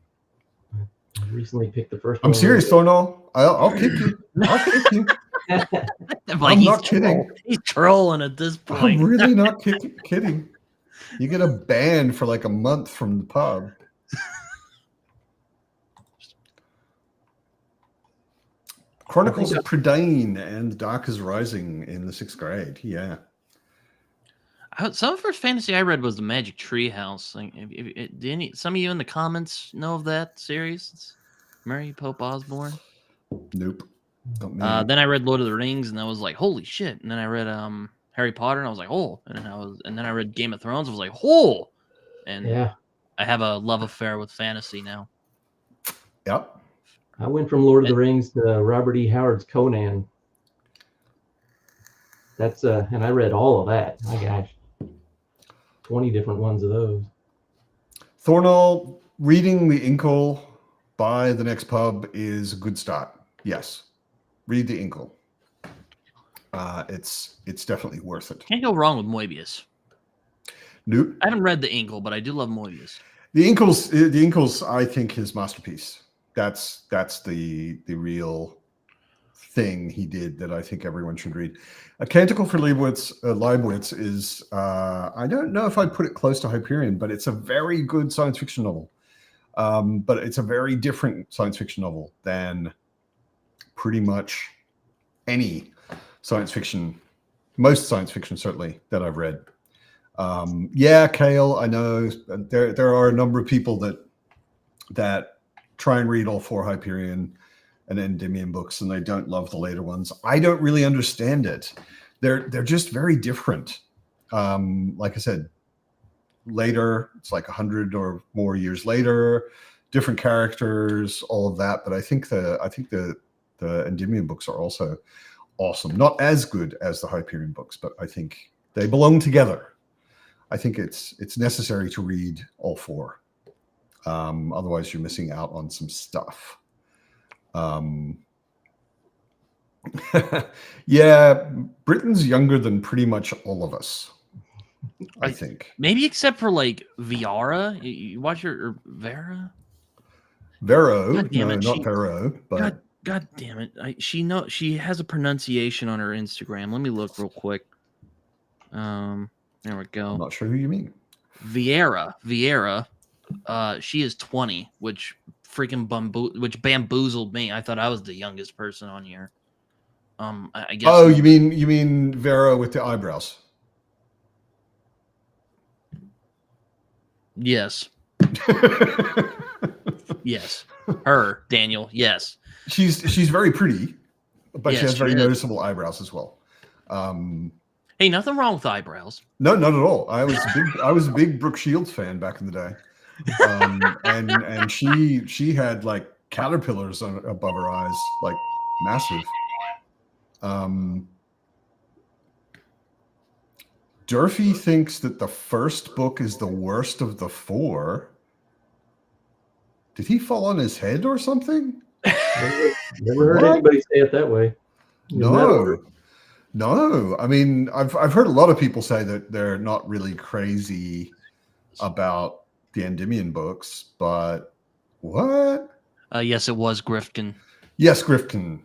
I recently picked the first I'm one. serious, Thornall. I'll kick you. I'll kick you. I'm not kidding. He's trolling at this I'm point. really not kidding. You get a ban for like a month from the pub. Chronicles of Prydain and Dark is Rising in the 6th grade. Yeah. Some of the first fantasy I read was the Magic Tree House. Like, some of you in the comments know of that series? It's Murray Pope Osborne. Nope. Then I read Lord of the Rings, and I was like, "Holy shit!" And then I read Harry Potter, and I was like, "Oh!" And then I read Game of Thrones. I was like, "Oh!" And Yeah, I have a love affair with fantasy now. Yep. I went from Lord of the Rings to Robert E. Howard's Conan. That's and I read all of that. My gosh, 20 different ones of those. Thornall, reading the Inkle by the next pub is a good start. Yes. Read the Inkle. It's definitely worth it. Can't go wrong with Moebius. Nope. I haven't read the Inkle, but I do love Moebius. The Inkle's, I think, his masterpiece. That's the real thing he did that I think everyone should read. A Canticle for Leibowitz is, I don't know if I'd put it close to Hyperion, but it's a very good science fiction novel. But it's a very different science fiction novel than pretty much any science fiction, most science fiction certainly, that I've read. Yeah, Kale, I know there are a number of people that try and read all 4 Hyperion and Endymion books, and they don't love the later ones. I don't really understand it. They're just very different. Like I said, later, it's like 100 or more years later, different characters, all of that. But I think the Endymion books are also awesome. Not as good as the Hyperion books, but I think they belong together. I think it's necessary to read all 4. Otherwise, you're missing out on some stuff. Yeah, Britain's younger than pretty much all of us, I think. Maybe except for like Viara. You watch her or Vera? Vero, God damn no, it, not Vero, but God damn it! She has a pronunciation on her Instagram. Let me look real quick. There we I'm go. not sure who you mean. Vieira. She is 20, which bamboozled me. I thought I was the youngest person on here. I guess. Oh, you mean Vero with the eyebrows? Yes. Yes. Her, Daniel. Yes. She's very pretty, but she Yes, has very she is. noticeable eyebrows as well. Hey, nothing wrong with eyebrows. No, not at all. I was a big Brooke Shields fan back in the day, and she had like caterpillars above her eyes, like massive. Durfee thinks that the first book is the worst of the 4. Did he fall on his head or something? Never heard What? anybody say it that way. Isn't that over? No. I mean, I've heard a lot of people say that they're not really crazy about the Endymion books, but what? Yes, it was Grifkin. Yes, Grifkin.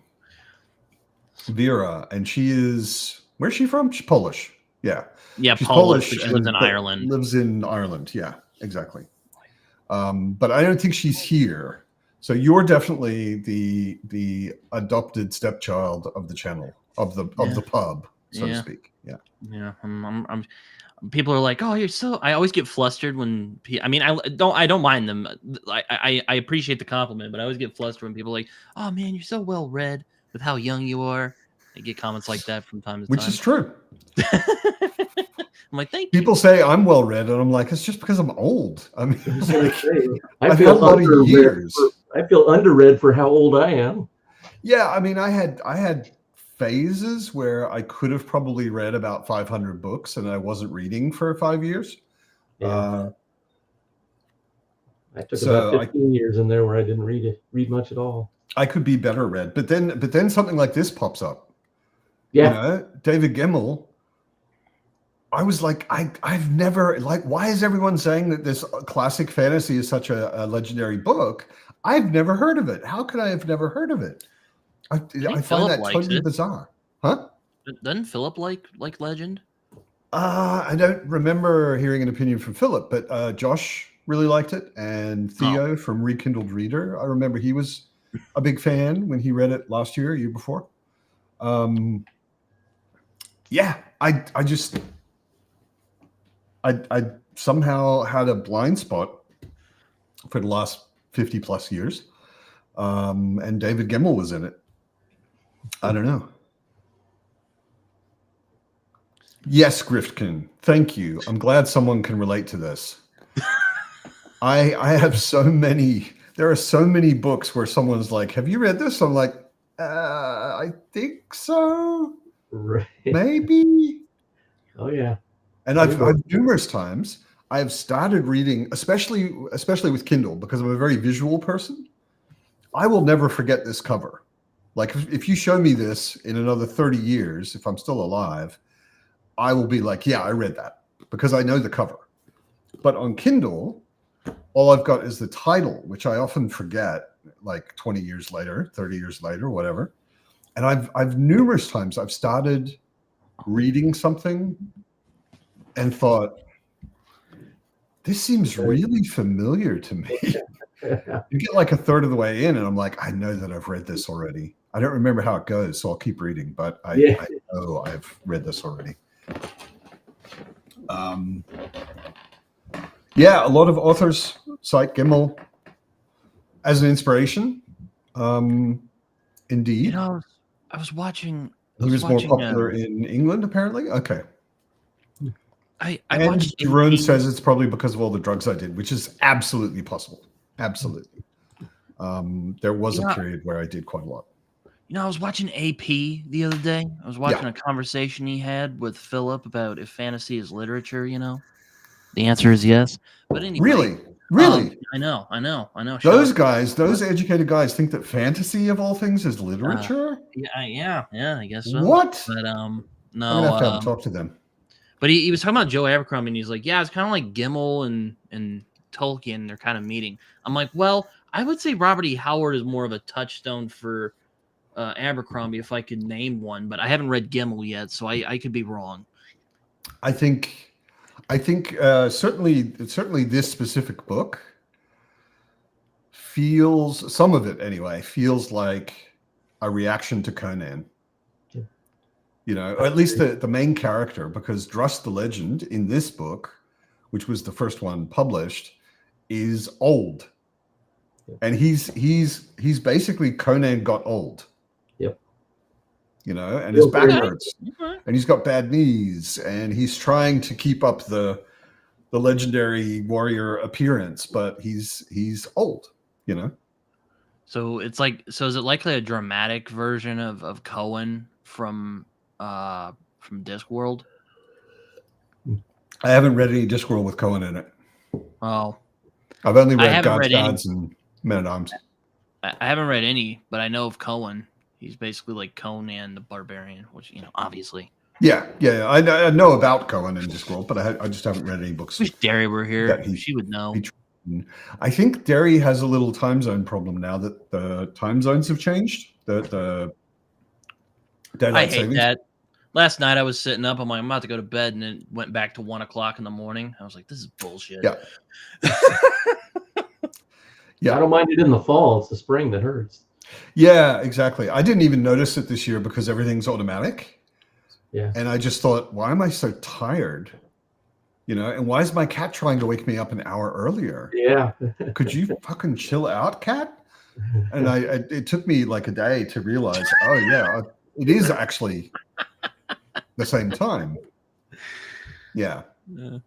Vera, and she is, where's she from? She's Polish. Yeah. Yeah, She's Polish, but she lives and- in but Ireland. Lives in Ireland. Yeah, exactly. But I don't think she's here. So you're definitely the adopted stepchild of the channel, of the pub, so to Yeah. speak. Yeah. Yeah, I'm people are like, "Oh, you're so." I always get flustered when I mean, I don't mind them. I appreciate the compliment, but I always get flustered when people are like, "Oh man, you're so well read with how young you are." I get comments like that from time to Which time. is true. I'm like, thank you. People say I'm well read, and I'm like, it's just because I'm old. I mean, I was gonna say, I I've feel had a lot of underread years. I feel underread for how old I am. yeah. I mean, I had phases where I could have probably read about 500 books, and I wasn't reading for 5 years. Yeah. I took so about 15 years in there where I didn't read much at all. I could be better read, but then something like this pops up. Yeah. You know, David Gemmell. I was like, I've never, like, why is everyone saying that this classic fantasy is such a legendary book? I've never heard of it. How could I have never heard of it? I find Philip that likes totally it. bizarre. Huh? Doesn't Philip like Legend? I don't remember hearing an opinion from Philip, but Josh really liked it, and Theo from Rekindled Reader. I remember he was a big fan when he read it last year, year before. Yeah, I somehow had a blind spot for the last 50 plus years. And David Gemmell was in it. I don't know. Yes, Griftkin. Thank you. I'm glad someone can relate to this. I have so many. There are so many books where someone's like, "Have you read this?" I'm like, I think so. Right. Maybe. Oh yeah. And I've numerous times I've started reading, especially with Kindle, because I'm a very visual person. I will never forget this cover. Like if you show me this in another 30 years, if I'm still alive, I will be like, yeah, I read that because I know the cover. But on Kindle, all I've got is the title, which I often forget, like 20 years later, 30 years later, whatever. And I've numerous times I've started reading something and thought, this seems really familiar to me. You get like a third of the way in and I'm like, I know that I've read this already. I don't remember how it goes, so I'll keep reading, but I know I've read this already. Yeah, a lot of authors cite Gemmell as an inspiration. Indeed. You know, I was watching. He was more popular in England, apparently. Okay. I and watched Jerome AP. says it's probably because of all the drugs I did, which is absolutely possible. Absolutely. There was a period where I did quite a lot. You know, I was watching AP the other day. I was watching a conversation he had with Philip about if fantasy is literature, you know. The answer is yes. But anyway. Really? Really? I know. Those Shout- guys, those educated guys, think that fantasy of all things is literature. yeah, I guess so. What? But I'm no. gonna have to have a talk to them. But he was talking about Joe Abercrombie, and he's like, yeah, it's kind of like Gimel and Tolkien. They're kind of meeting. I'm like, well, I would say Robert E. Howard is more of a touchstone for Abercrombie, if I could name one. But I haven't read Gimel yet, so I could be wrong. I think certainly this specific book feels, some of it anyway, feels like a reaction to Conan. You know, or at least the main character, because Druss the Legend in this book, which was the first one published, is old. And he's basically Conan got old. Yep. You know, and his back Okay. hurts. And he's got bad knees, and he's trying to keep up the legendary warrior appearance, but he's old, you know. So it's like, so is it likely a dramatic version of Cohen from Discworld? I haven't read any Discworld with Cohen in it. Oh, I've only I read haven't God's read any. Gods and Men at Arms. I haven't read any, but I know of Cohen. He's basically like Conan the Barbarian, which, you know, obviously. Yeah. I know about Cohen and Discworld, but I just haven't read any books. Wish Derry were here. Yeah, he- she would know. I think Derry has a little time zone problem now that the time zones have changed. The I daylight hate savings. that. Last night I was sitting up. I'm like, I'm about to go to bed, and it went back to 1 o'clock in the morning. I was like, this is bullshit. Yeah. Yeah. I don't mind it in the fall. It's the spring that hurts. Yeah, exactly. I didn't even notice it this year because everything's automatic. Yeah. And I just thought, why am I so tired? You know, and why is my cat trying to wake me up an hour earlier? Yeah. Could you fucking chill out, cat? And it took me like a day to realize, oh yeah, it is actually the same time. Yeah. Man,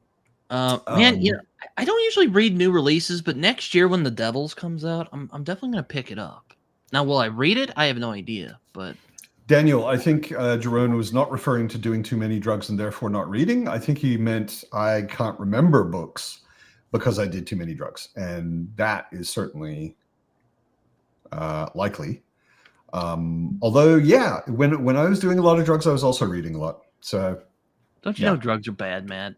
you know, I don't usually read new releases, but next year when The Devils comes out, I'm definitely gonna pick it up. Now, will I read it? I have no idea, but Daniel, I think Jerome was not referring to doing too many drugs and therefore not reading. I think he meant I can't remember books because I did too many drugs, and that is certainly likely. Although, yeah, when I was doing a lot of drugs, I was also reading a lot. So, don't you know drugs are bad, man?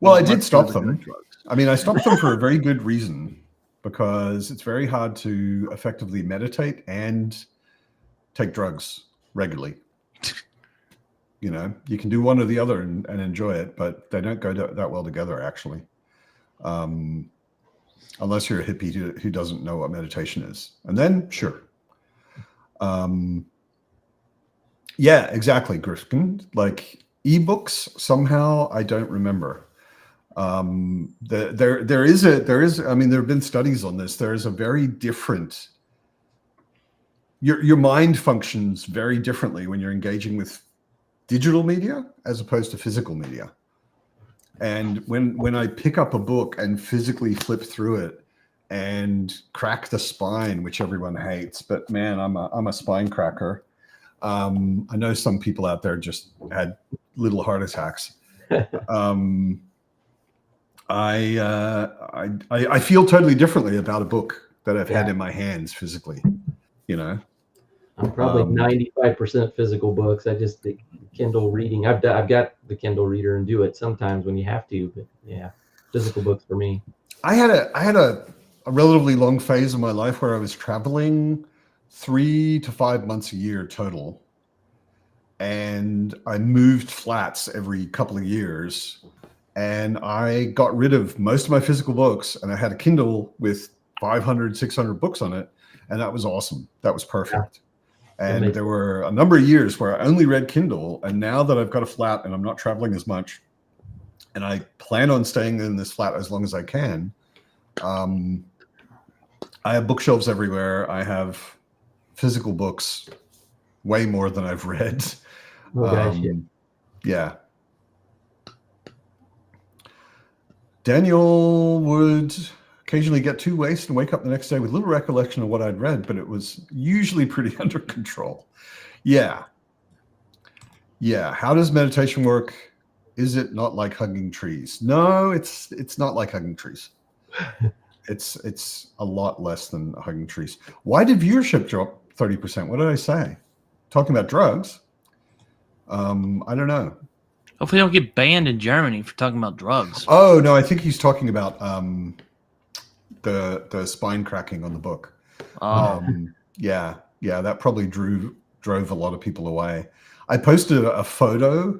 well, I did stop much better them. than drugs. I mean, I stopped them for a very good reason, because it's very hard to effectively meditate and take drugs regularly. You know, you can do one or the other and enjoy it, but they don't go that well together, actually. Unless you're a hippie who doesn't know what meditation is. And then, sure. Yeah, exactly, Griffin. Like ebooks, somehow I don't remember. There is, I mean, there have been studies on this. There is a very different, your mind functions very differently when you're engaging with digital media as opposed to physical media. And when I pick up a book and physically flip through it and crack the spine, which everyone hates, but man, I'm a spine cracker. I know some people out there just had little heart attacks. I feel totally differently about a book that I've had in my hands physically, you know. I'm probably 95% physical books. I just the Kindle reading. I've got the Kindle reader and do it sometimes when you have to, but yeah, physical books for me. I had a relatively long phase of my life where I was traveling 3 to 5 months a year total, and I moved flats every couple of years. And I got rid of most of my physical books, and I had a Kindle with 500, 600 books on it. And that was awesome. That was perfect. And there were a number of years where I only read Kindle. And now that I've got a flat and I'm not traveling as much, and I plan on staying in this flat as long as I can, I have bookshelves everywhere. I have physical books, way more than I've read. Oh, gosh, yeah. Daniel would occasionally get too wasted and wake up the next day with little recollection of what I'd read, but it was usually pretty under control. Yeah. How does meditation work? Is it not like hugging trees? No, it's not like hugging trees. It's a lot less than Hugging Trees. Why did viewership drop 30%? What did I say? Talking about drugs? I don't know. Hopefully, don't get banned in Germany for talking about drugs. Oh no, I think he's talking about the spine cracking on the book. Yeah, that probably drove a lot of people away. I posted a photo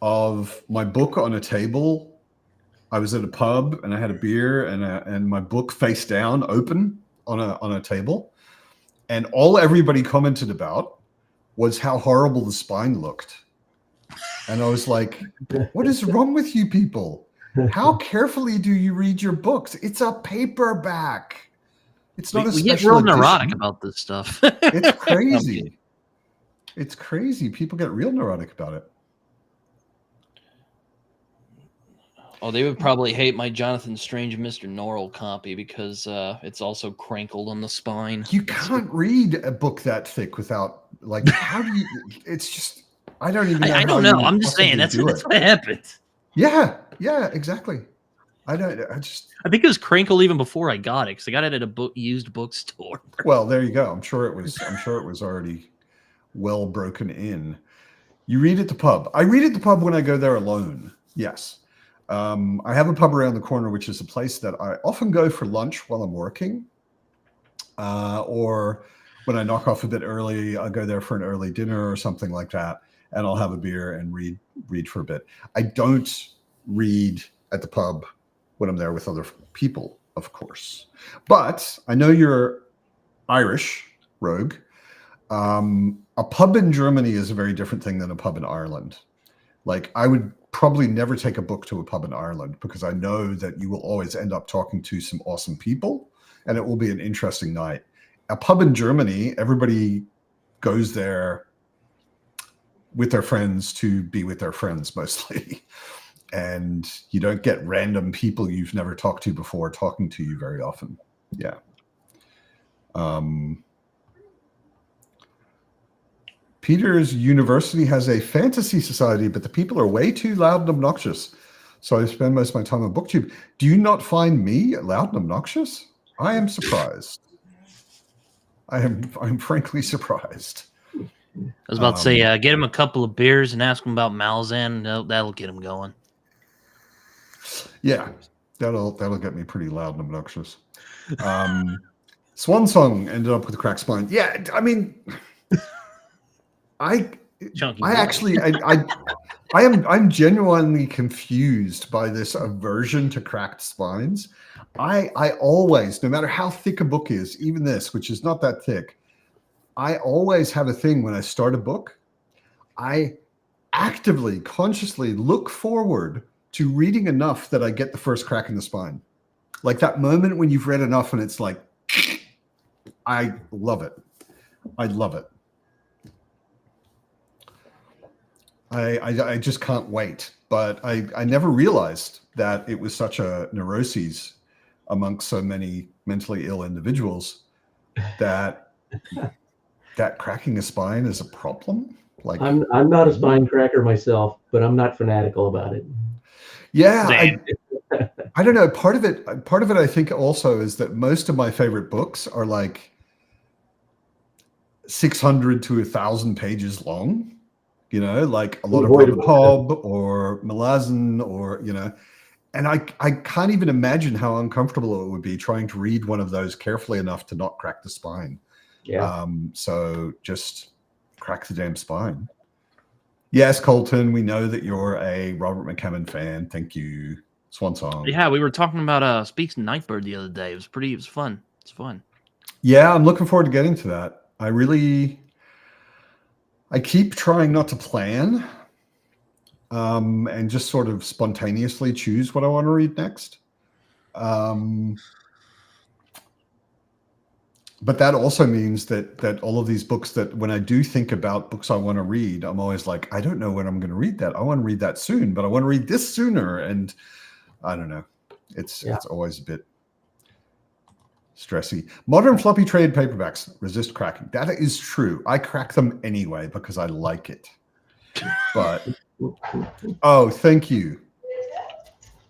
of my book on a table. I was at a pub and I had a beer and my book face down, open on a table, and all everybody commented about was how horrible the spine looked. And I was like, "What is wrong with you people? How carefully do you read your books? It's a paperback. It's not a we special get real edition. neurotic about this stuff. It's crazy. It's crazy. People get real neurotic about it." Oh, they would probably hate my Jonathan Strange Mr. Norrell copy because it's also crankled on the spine. You can't read a book that thick without, like, how do you? It's just, I don't even know. I don't know. I'm just saying that's what happened. Yeah, exactly. I think it was crinkled even before I got it because I got it at a used bookstore. Well, there you go. I'm sure it was already well broken in. You read at the pub. I read at the pub when I go there alone. Yes. I have a pub around the corner, which is a place that I often go for lunch while I'm working. Or when I knock off a bit early, I'll go there for an early dinner or something like that. And I'll have a beer and read for a bit. I don't read at the pub when I'm there with other people, of course. But I know you're Irish, Rogue. A pub in Germany is a very different thing than a pub in Ireland. Like, I would probably never take a book to a pub in Ireland because I know that you will always end up talking to some awesome people and it will be an interesting night. A pub in Germany, everybody goes there with their friends to be with their friends mostly. And you don't get random people you've never talked to before talking to you very often. Yeah. Peter's university has a fantasy society, but the people are way too loud and obnoxious. So I spend most of my time on BookTube. Do you not find me loud and obnoxious? I am surprised. I'm frankly surprised. I was about to say, get him a couple of beers and ask him about Malzahn. That'll get him going. Yeah, that'll get me pretty loud and obnoxious. Swan Song ended up with a cracked spine. Yeah, I mean, I'm genuinely confused by this aversion to cracked spines. I always, no matter how thick a book is, even this, which is not that thick, I always have a thing when I start a book. I actively, consciously look forward to reading enough that I get the first crack in the spine. Like that moment when you've read enough and it's like, I love it. I love it. I just can't wait. But I never realized that it was such a neuroses amongst so many mentally ill individuals that cracking a spine is a problem. Like, I'm not a spine cracker myself, but I'm not fanatical about it. Yeah, I don't know. Part of it, I think, also is that most of my favorite books are like 600 to 1,000 pages long. You know, like a lot of Robert Hobb or Malazan, or and I can't even imagine how uncomfortable it would be trying to read one of those carefully enough to not crack the spine. Yeah. So just crack the damn spine. Yes, Colton, we know that you're a Robert McCammon fan. Thank you. Swan Song. Yeah, we were talking about Speaks Nightbird the other day. It was fun. It's fun. Yeah, I'm looking forward to getting to that. I keep trying not to plan and just sort of spontaneously choose what I want to read next. But that also means that all of these books, that when I do think about books I want to read, I'm always like, I don't know when I'm going to read that. I want to read that soon, but I want to read this sooner. And I don't know. It's always a bit stressy. Modern floppy trade paperbacks resist cracking. That is true. I crack them anyway because I like it. But oh, thank you,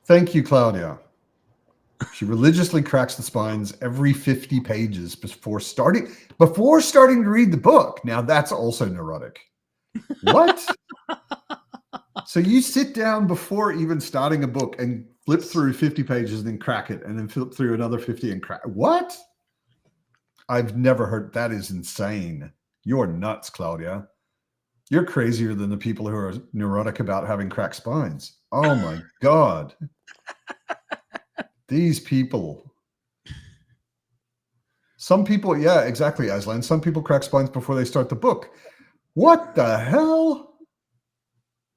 Claudia. She religiously cracks the spines every 50 pages before starting to read the book. Now that's also neurotic. What? So you sit down before even starting a book and flip through 50 pages and then crack it, and then flip through another 50 and crack. What? I've never heard. That is insane. You're nuts, Claudia. You're crazier than the people who are neurotic about having cracked spines. Oh my God. These people. Some people, yeah, exactly, Aslan. Some people crack spines before they start the book. What the hell?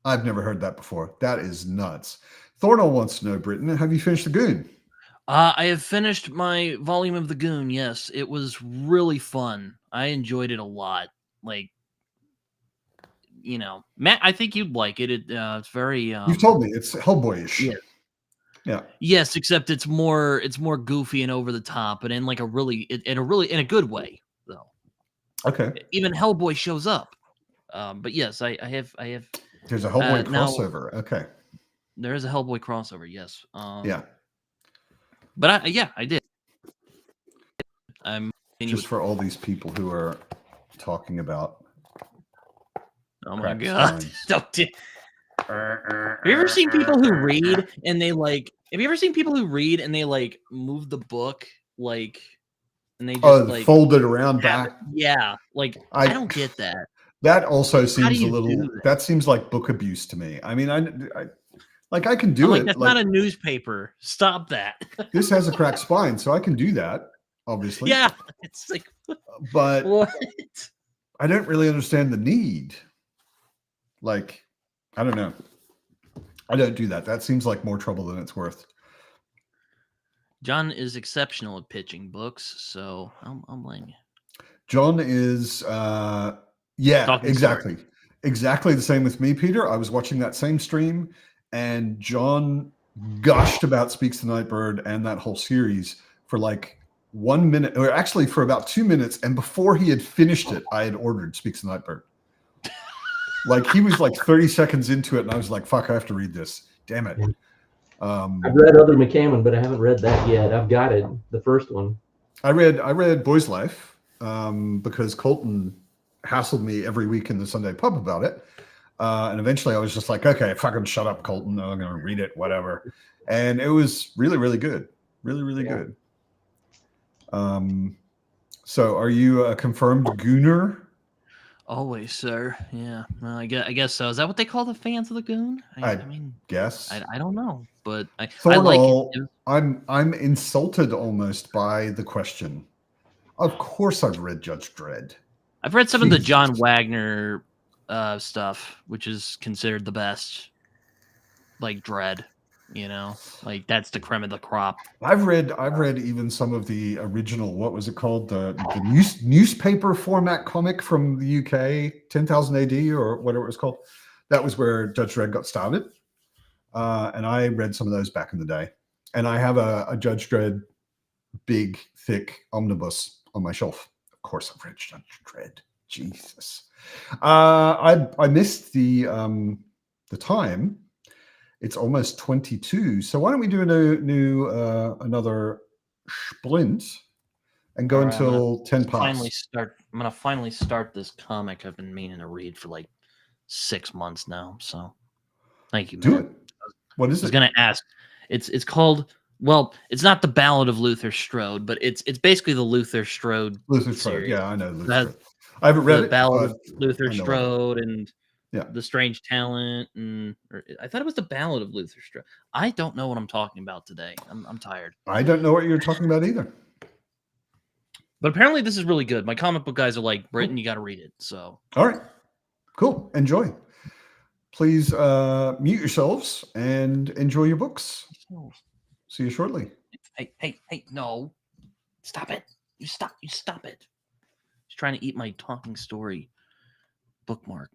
I've never heard that before. That is nuts. Thornell wants to know, Britton, have you finished The Goon? I have finished my volume of The Goon. Yes, it was really fun. I enjoyed it a lot. Like, Matt, I think you'd like it. It's very. You've told me it's Hellboyish. Yeah. Yeah. Yes, except it's more goofy and over the top, but in like in a good way though. Okay. Even Hellboy shows up. But yes, I have. There's a Hellboy now- crossover. Okay. There is a Hellboy crossover. Yes. Yeah. But I did. I'm Just for all these people who are talking about. Oh my cracked God! spines. Don't do- Have you ever seen people who read and they like? Have you ever seen people who read and they like move the book like, and they just like fold it around have back. it- Yeah, like I don't get that. That also How do seems a you little. do that? That seems like book abuse to me. I mean, I can do I'm like, it. that's Like, not a newspaper. Stop that. this has a cracked spine, so I can do that. Obviously. Yeah, it's like But what? I don't really understand the need. Like, I don't know. I don't do that. That seems like more trouble than it's worth. John is exceptional at pitching books, so I'll blame you. John is, yeah, Talking exactly. Exactly the same with me, Peter. I was watching that same stream, and John gushed about Speaks the Nightbird and that whole series for like 1 minute, or actually for about 2 minutes. And before he had finished it, I had ordered Speaks the Nightbird. Like he was like 30 seconds into it, and I was like, fuck, I have to read this. Damn it. I've read Other McCammon, but I haven't read that yet. I've got it, the first one. I read Boy's Life because Colton hassled me every week in the Sunday pub about it. And eventually I was just like, okay, fucking shut up, Colton. I'm going to read it, whatever. And it was really, really good. Really, really good. So are you a confirmed Gooner? Always, sir. Yeah, well, I guess so. Is that what they call the fans of the Goon? I mean, Guess. I don't know, but I Thornell, like it. I'm insulted almost by the question. Of course I've read Judge Dredd. I've read some of the Jesus. John Wagner stuff, which is considered the best, like Dredd. Like that's the creme of the crop. I've read even some of the original, what was it called? The newspaper format comic from the UK, 10,000 AD or whatever it was called. That was where Judge Dredd got started. And I read some of those back in the day. And I have a Judge Dredd big, thick omnibus on my shelf. Of course I've read Judge Dredd. Jesus. I missed the time. It's almost 22. So why don't we do another splint and go All right, until 10 past? I'm gonna finally start this comic I've been meaning to read for like 6 months now. So thank you, Do man. it. What is I was it? gonna ask. It's called. Well, it's not the Ballad of Luther Strode, but it's basically the Luther Strode. Luther Strode. series. Yeah, I know Luther That- Strode. I haven't read The it. Ballad but of Luther I know it. Strode and Yeah. The Strange Talent, I thought it was the Ballad of Luther Strode. I don't know what I'm talking about today. I'm tired. I don't know what you're talking about either. But apparently this is really good. My comic book guys are like, Britton, you got to read it. So All right. Cool. Enjoy. Please mute yourselves and enjoy your books. See you shortly. Hey, no. Stop it. You stop it. He's trying to eat my talking story bookmark.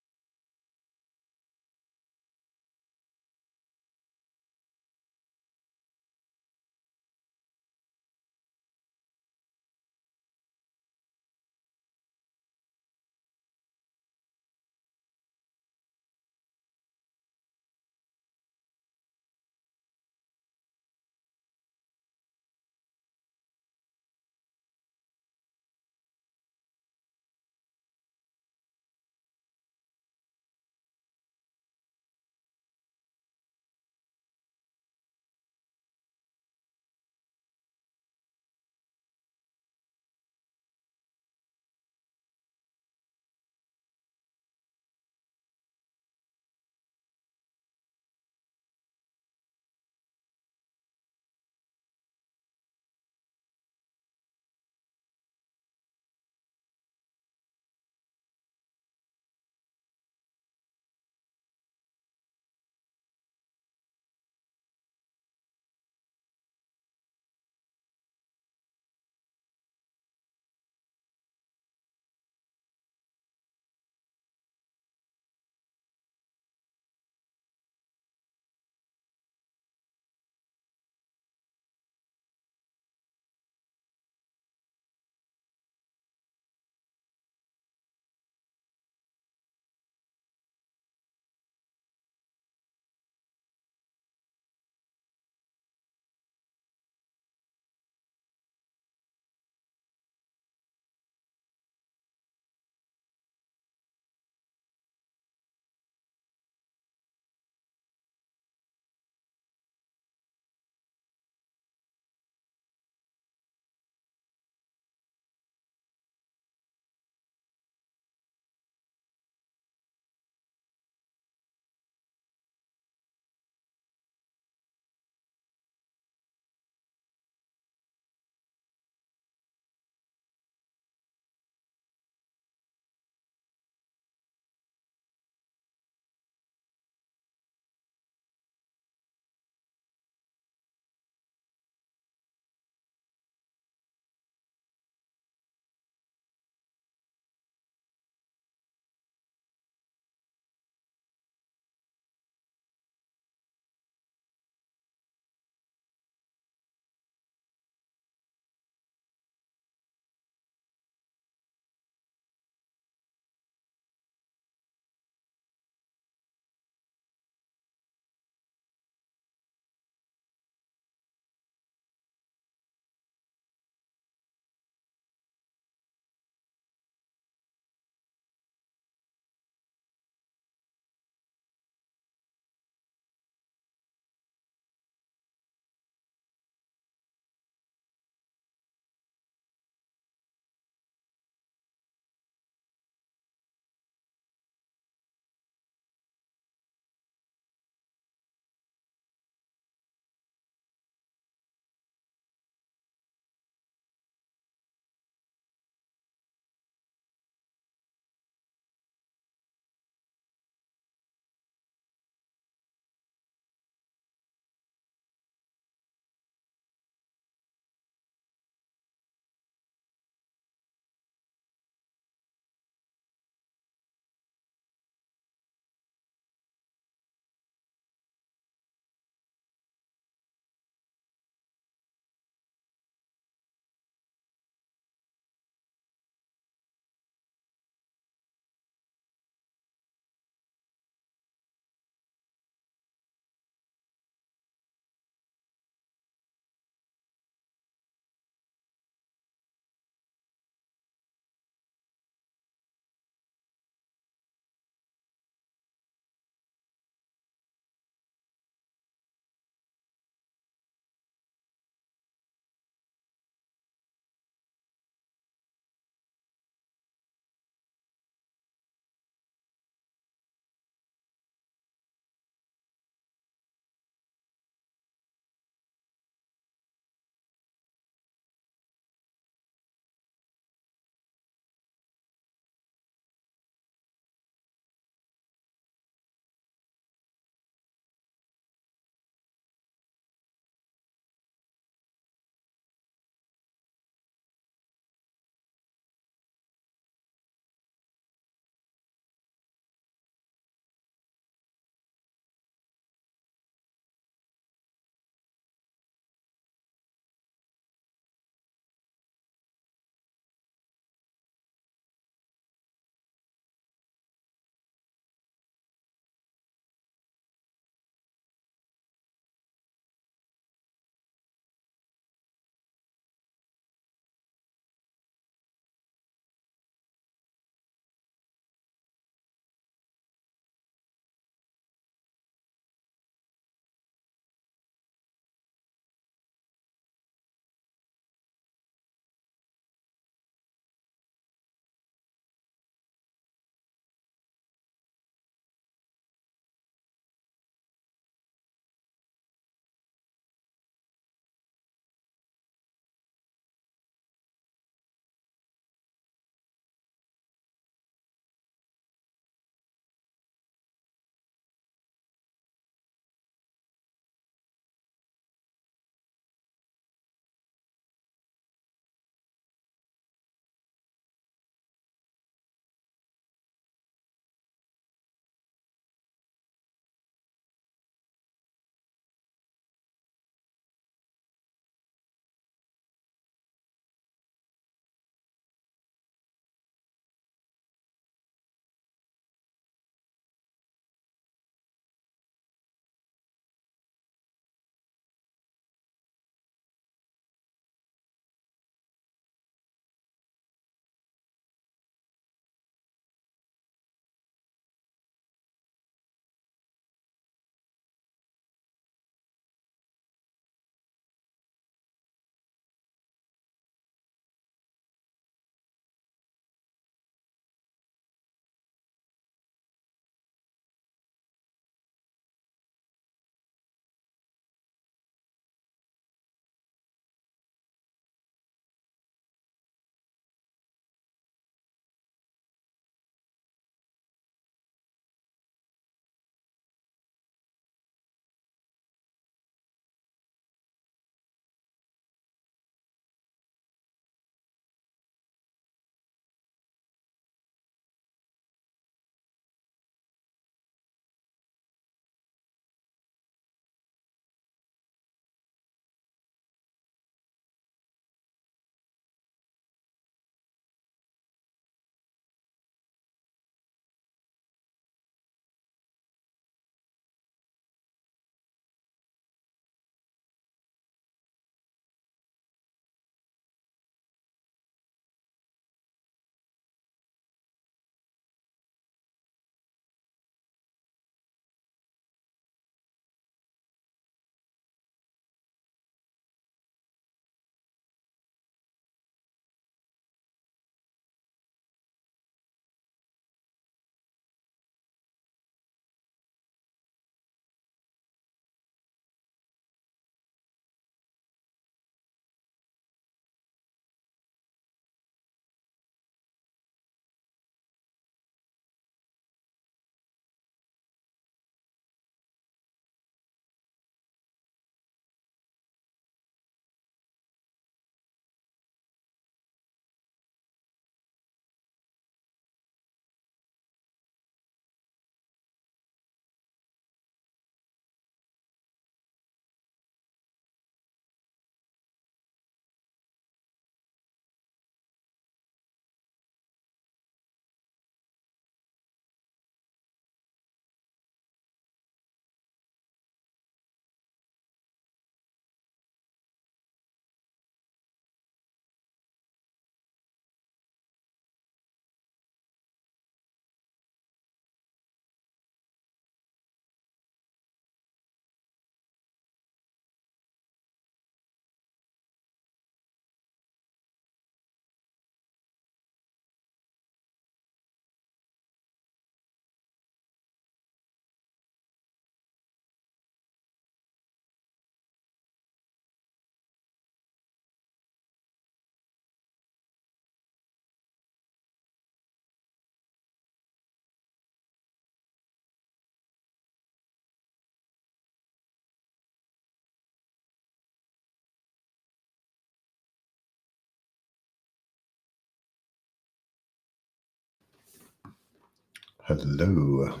Hello.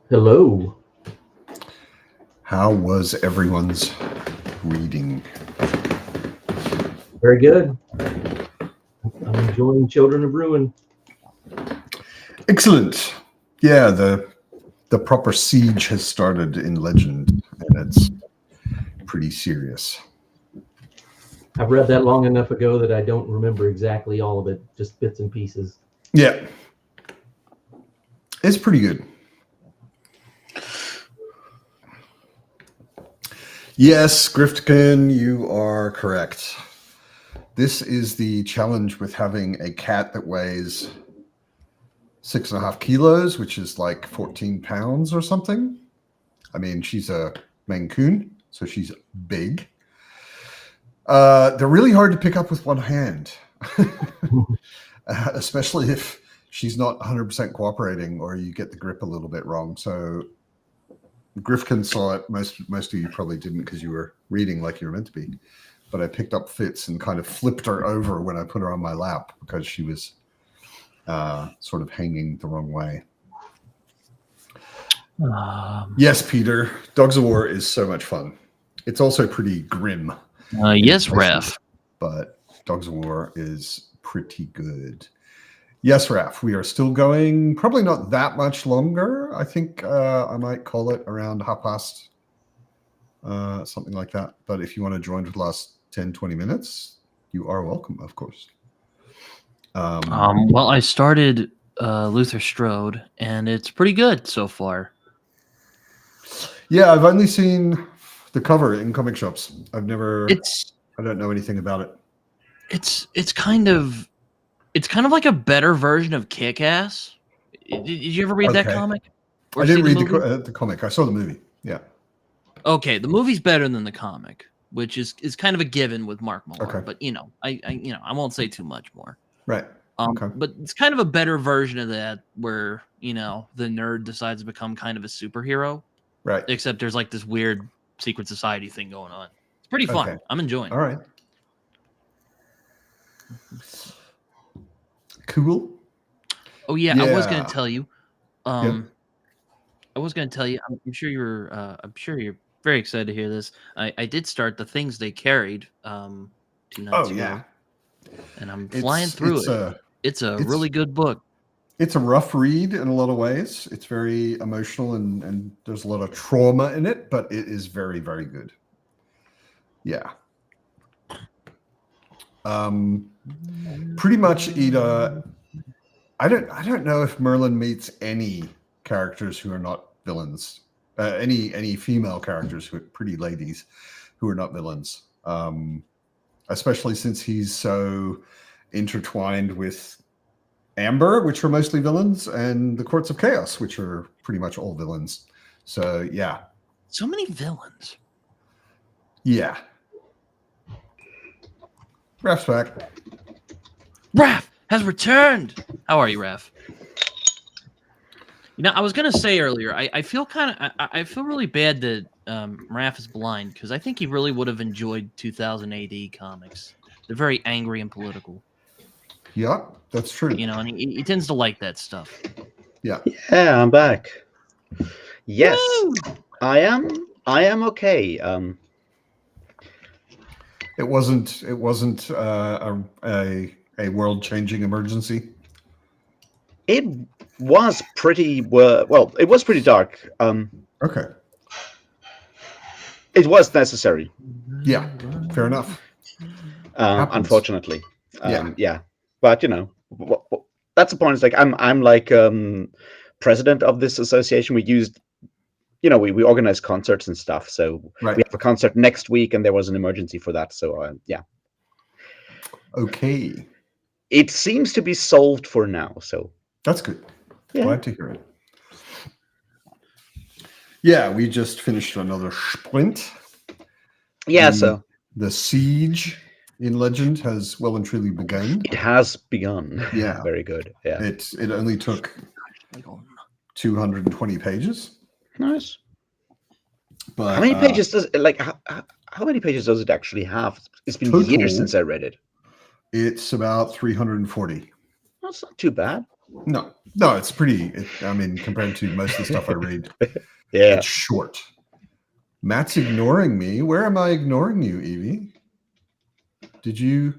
Hello. How was everyone's reading? Very good. I'm enjoying Children of Ruin. Excellent. Yeah, the proper siege has started in Legend, and it's pretty serious. I've read that long enough ago that I don't remember exactly all of it, just bits and pieces. Yeah. It's pretty good. Yes, Griftkin, you are correct. This is the challenge with having a cat that weighs 6.5 kilos, which is like 14 pounds or something. I mean, she's a Maine Coon, so she's big. They're really hard to pick up with one hand, especially if she's not 100% cooperating or you get the grip a little bit wrong. So Griffkin saw it. Most of you probably didn't because you were reading like you were meant to be. But I picked up Fitz and kind of flipped her over when I put her on my lap because she was sort of hanging the wrong way. Yes, Peter. Dogs of War is so much fun. It's also pretty grim. Yes, Ref. But Dogs of War is pretty good. Yes, Raf, we are still going. Probably not that much longer. I think I might call it around 1:30, something like that. But if you want to join for the last 10, 20 minutes, you are welcome, of course. Well, I started Luther Strode, and it's pretty good so far. Yeah, I've only seen the cover in comic shops. I don't know anything about it. It's kind of like a better version of Kick-Ass. Did you ever read that Okay. comic? I didn't see read movie? the comic. I saw the movie. Yeah. Okay, the movie's better than the comic, which is kind of a given with Mark Millar. Okay. But I won't say too much more. Right. Okay. But it's kind of a better version of that, where the nerd decides to become kind of a superhero. Right. Except there's like this weird secret society thing going on. It's pretty fun. Okay. I'm enjoying it. All right. Cool. Oh yeah, I was Yeah. gonna tell you. I was gonna tell you. I'm sure you're very excited to hear this. I did start The Things They Carried 2 nights ago. Yeah. And I'm flying through it. It's a really good book. It's a rough read in a lot of ways. It's very emotional and there's a lot of trauma in it, but it is very, very good. Yeah. Pretty much Ida. I don't know if Merlin meets any characters who are not villains. Any female characters who are pretty ladies who are not villains. Especially since he's so intertwined with Amber, which are mostly villains, and the Courts of Chaos, which are pretty much all villains. So yeah. So many villains. Yeah. Raph's back. Raph has returned. How are you, Raph? I was gonna say earlier, I feel I feel really bad that Raph is blind, because I think he really would have enjoyed 2000 AD comics. They're very angry and political. Yeah, that's true. And he tends to like that stuff. Yeah. Yeah, I'm back. Yes, Woo! I am okay. It wasn't a world-changing emergency. It was pretty well. It was pretty dark. Okay. It was necessary. Yeah. Fair enough. Happens. Unfortunately. Yeah. Yeah. But that's the point. It's like I'm like president of this association. We used, we organize concerts and stuff. So Right. we have a concert next week, and there was an emergency for that. So yeah. Okay. It seems to be solved for now. So That's good. yeah. Glad to hear it. Yeah, we just finished another sprint. Yeah. The- So The siege in Legend has well and truly begun. it has begun. Yeah. Very good. Yeah. It only took 220 pages. Nice. But How many pages does how many pages does it actually have? It's been Total. years since I read it. It's about 340. That's not too bad. No, it's pretty. I mean, compared to most of the stuff I read, Yeah. it's short. Matt's ignoring me. Where am I ignoring you, Evie? Did you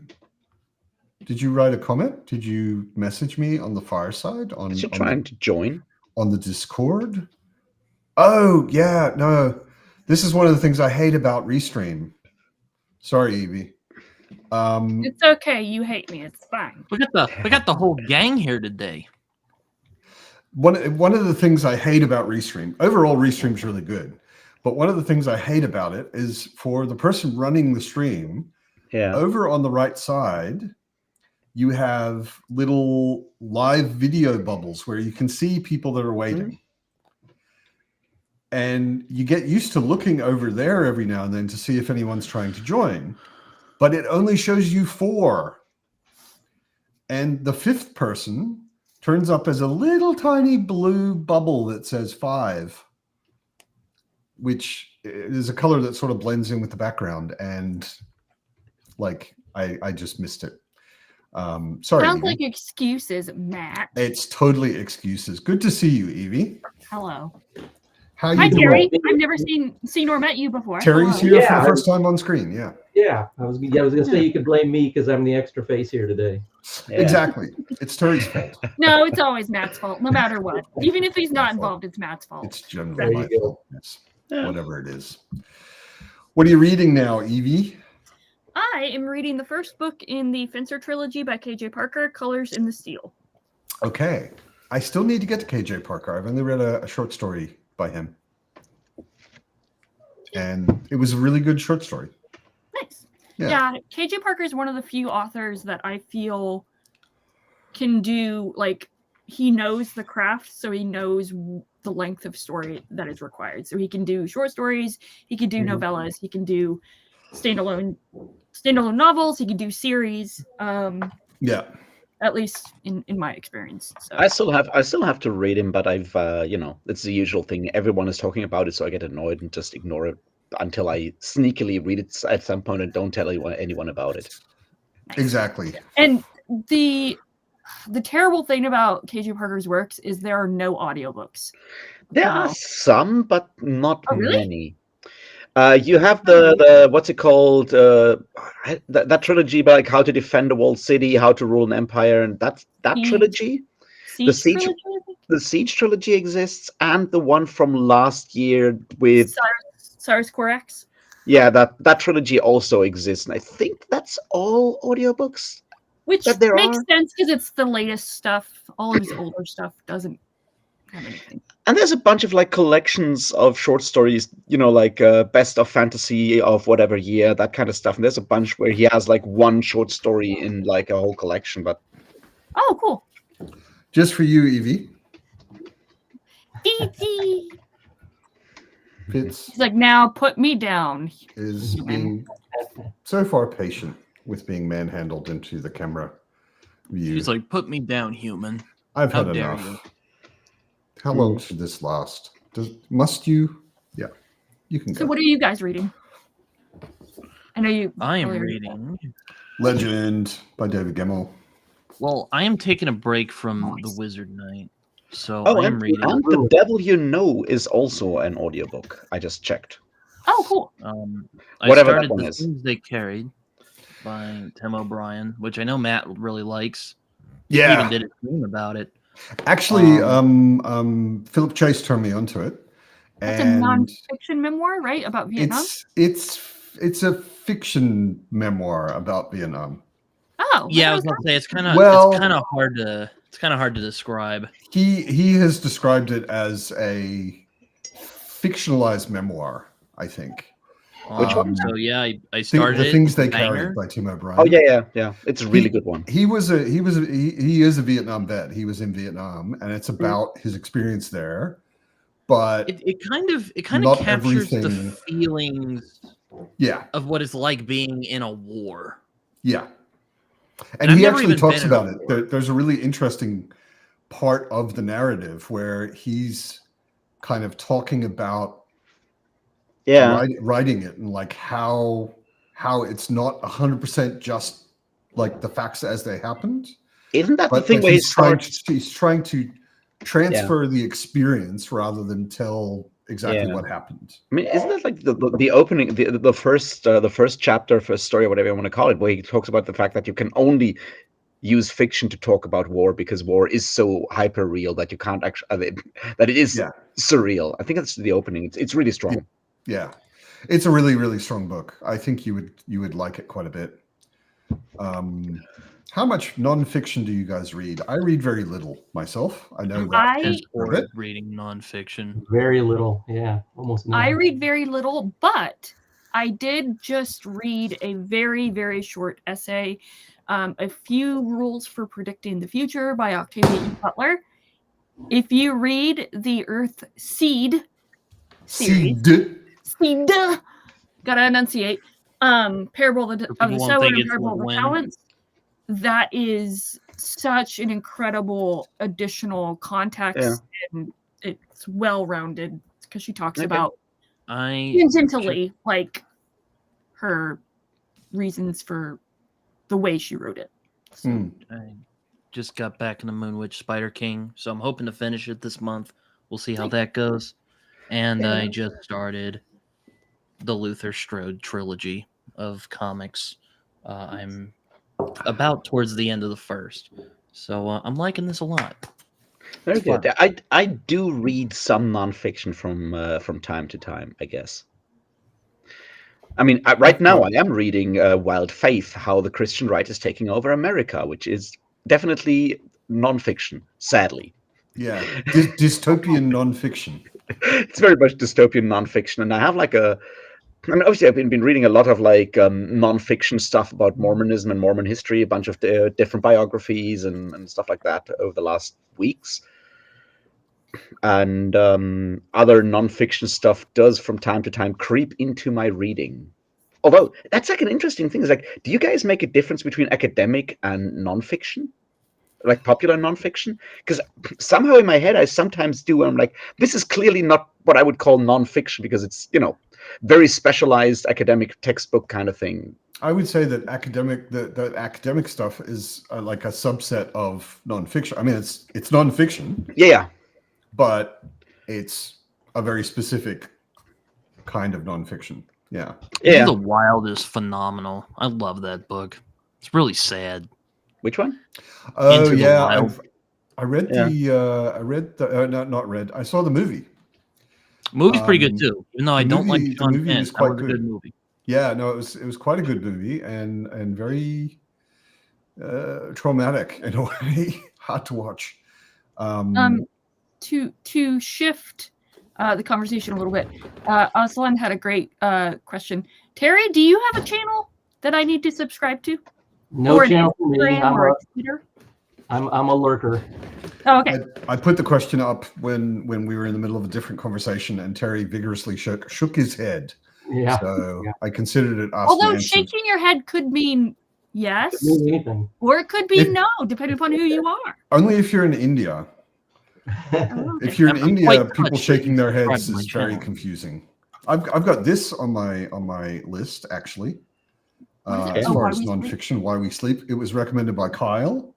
write a comment? Did you message me on the fireside Is you trying to join? on the Discord? Oh yeah, no. This is one of the things I hate about Restream. Sorry, Evie. It's okay. You hate me. It's fine. We got the whole gang here today. One of the things I hate about Restream. Overall, Restream's really good, but one of the things I hate about it is for the person running the stream. Yeah. Over on the right side, you have little live video bubbles where you can see people that are waiting. And you get used to looking over there every now and then to see if anyone's trying to join. But it only shows you 4. And the 5th person turns up as a little tiny blue bubble that says 5, which is a color that sort of blends in with the background. And like, I just missed it. Sorry. Sounds Evie. like excuses, Matt. It's totally excuses. Good to see you, Evie. Hello. How you Hi, doing? Terry. I've never seen or met you before. Terry's Hello. here Yeah. for the first time on screen. Yeah, Yeah, I was gonna say you could blame me because I'm the extra face here today. Yeah. exactly. It's Terry's fault. No, it's always Matt's fault, no matter what. Even if he's not involved, it's Matt's fault. It's generally There you my go. fault. Yes. Yeah. Whatever it is. What are you reading now, Evie? I am reading the first book in the Fencer trilogy by KJ Parker, Colors in the Steel. Okay. I still need to get to KJ Parker. I've only read a short story by him. And it was a really good short story. Nice. Yeah. Yeah, KJ Parker is one of the few authors that I feel can do, like, he knows the craft, so he knows the length of story that is required. So he can do short stories, he can do Mhm. novellas, he can do standalone novels, he can do series, Yeah. at least in my experience. So I still have to read him, but I've it's the usual thing. Everyone is talking about it, so I get annoyed and just ignore it until I sneakily read it at some point and don't tell anyone about it. Exactly. and the terrible thing about KJ Parker's works is there are no audiobooks. There Wow. are some, but not Oh, really? many. You have the what's it called? That trilogy about like how to defend a walled city, how to rule an empire, and that Siege. trilogy. Siege Siege- trilogy, I think? The Siege trilogy exists, and the one from last year with Cyrus Corax. yeah, that trilogy also exists, and I think that's all audiobooks. Which But there makes are- sense because it's the latest stuff. All of his older stuff doesn't have anything. And there's a bunch of like collections of short stories, like best of fantasy of whatever year, that kind of stuff. And there's a bunch where he has like one short story in like a whole collection. But Oh, cool. Just for you, Evie. DT. Fitz He's like, now put me down. is being so far patient with being manhandled into the camera view. He's like, "Put me down, human." I've how had dare enough. you. How long should this last? Must you? Yeah, you can So go. what are you guys reading? I know you. I am earlier- reading. Legend by David Gemmell. Well, I am taking a break from the Wizard Knight, so oh, I am and reading. The Devil You Know is also an audiobook. I just checked. Oh, cool. I Whatever that started one The is. Things They Carried by Tim O'Brien, which I know Matt really likes. He Yeah, even did a stream about it. actually, Philip Chase turned me onto it, That's a and non-fiction memoir, right? About Vietnam? it's a fiction memoir about Vietnam. Oh. Yeah, I was what gonna say it's kind of hard to describe. He has described it as a fictionalized memoir, I think. Which one? So yeah, I The started it. Things It's a They banger. Carried by Tim O'Brien. Oh yeah. It's a really good one. He is a Vietnam vet. He was in Vietnam, and it's about his experience there. But It kind of Not captures the everything- feelings yeah, of what it's like being in a war. yeah. And And I've he never actually even talks been in a about it. war. There's a really interesting part of the narrative where he's kind of talking about Yeah. writing it and like how it's not 100% just like the facts as they happened. Isn't that the But thing where he he's trying starts? he's trying to transfer the experience rather than tell exactly Yeah. what happened. I mean, isn't that like the opening, the first chapter, first story, whatever you want to call it, where he talks about the fact that you can only use fiction to talk about war because war is so hyper real that you can't actually that it is Yeah. surreal. I think that's the opening. It's really strong. Yeah, it's a really, really strong book. I think you would like it quite a bit. How much nonfiction do you guys read? I read very little myself. I know that. I As for bit. reading nonfiction. Very little. Yeah, almost none. I read very little, but I did just read a very, very short essay, A Few Rules for Predicting the Future by Octavia E. Butler. If you read the Earth Seed series, Seed, gotta enunciate, Parable of the people won't Sower think and it's Parable of the when. Talents, that is such an incredible additional context, and it's well-rounded because she talks about tangentially like her reasons for the way she wrote it. So, I just got back in the Moonwitch Spider King, so I'm hoping to finish it this month. We'll see how that goes. And I just started the Luther Strode trilogy of comics. I'm about towards the end of the first, so I'm liking this a lot. Very It's good. fun. I do read some nonfiction from time to time, I guess. I mean, right now I am reading Wild Faith: How the Christian Right is Taking Over America, which is definitely nonfiction, sadly. Yeah, dystopian nonfiction. It's very much dystopian nonfiction, and I have like I mean, obviously, I've been reading a lot of like nonfiction stuff about Mormonism and Mormon history, a bunch of different biographies and stuff like that over the last weeks. And other nonfiction stuff does from time to time creep into my reading. Although that's like an interesting thing. Is like, do you guys make a difference between academic and nonfiction? Like popular nonfiction? Because somehow in my head I sometimes do, and I'm like, this is clearly not what I would call nonfiction because it's, very specialized academic textbook kind of thing. I would say that the academic stuff is like a subset of nonfiction. I mean, it's nonfiction. Yeah. But it's a very specific kind of nonfiction. Yeah. Yeah. The Wild is phenomenal. I love that book. It's really sad. Which one? Oh Into the yeah, Wild. I read not read. I saw the movie. Movie's pretty good too. Even though I don't like the Sean movie Penn, was that quite was a good movie. Yeah, no, it was quite a good movie and very traumatic in a way. Hard to watch. To shift the conversation a little bit, Aslan had a great question. Terry, do you have a channel that I need to subscribe to? No Or channel for me. Instagram or Twitter? I'm a lurker. Oh, okay. I put the question up when we were in the middle of a different conversation, and Terry vigorously shook his head. Yeah. So I considered it asked. Although shaking your head could mean yes, Could mean anything. or it could be no, depending upon who you are. Only if you're in India. Oh, okay. If you're in I'm India, quite people touched shaking their that you heads subscribed to my is very channel. confusing. I've got this on my list actually. What is As it? far Why as We Sleep? nonfiction, Why We Sleep. It was recommended by Kyle.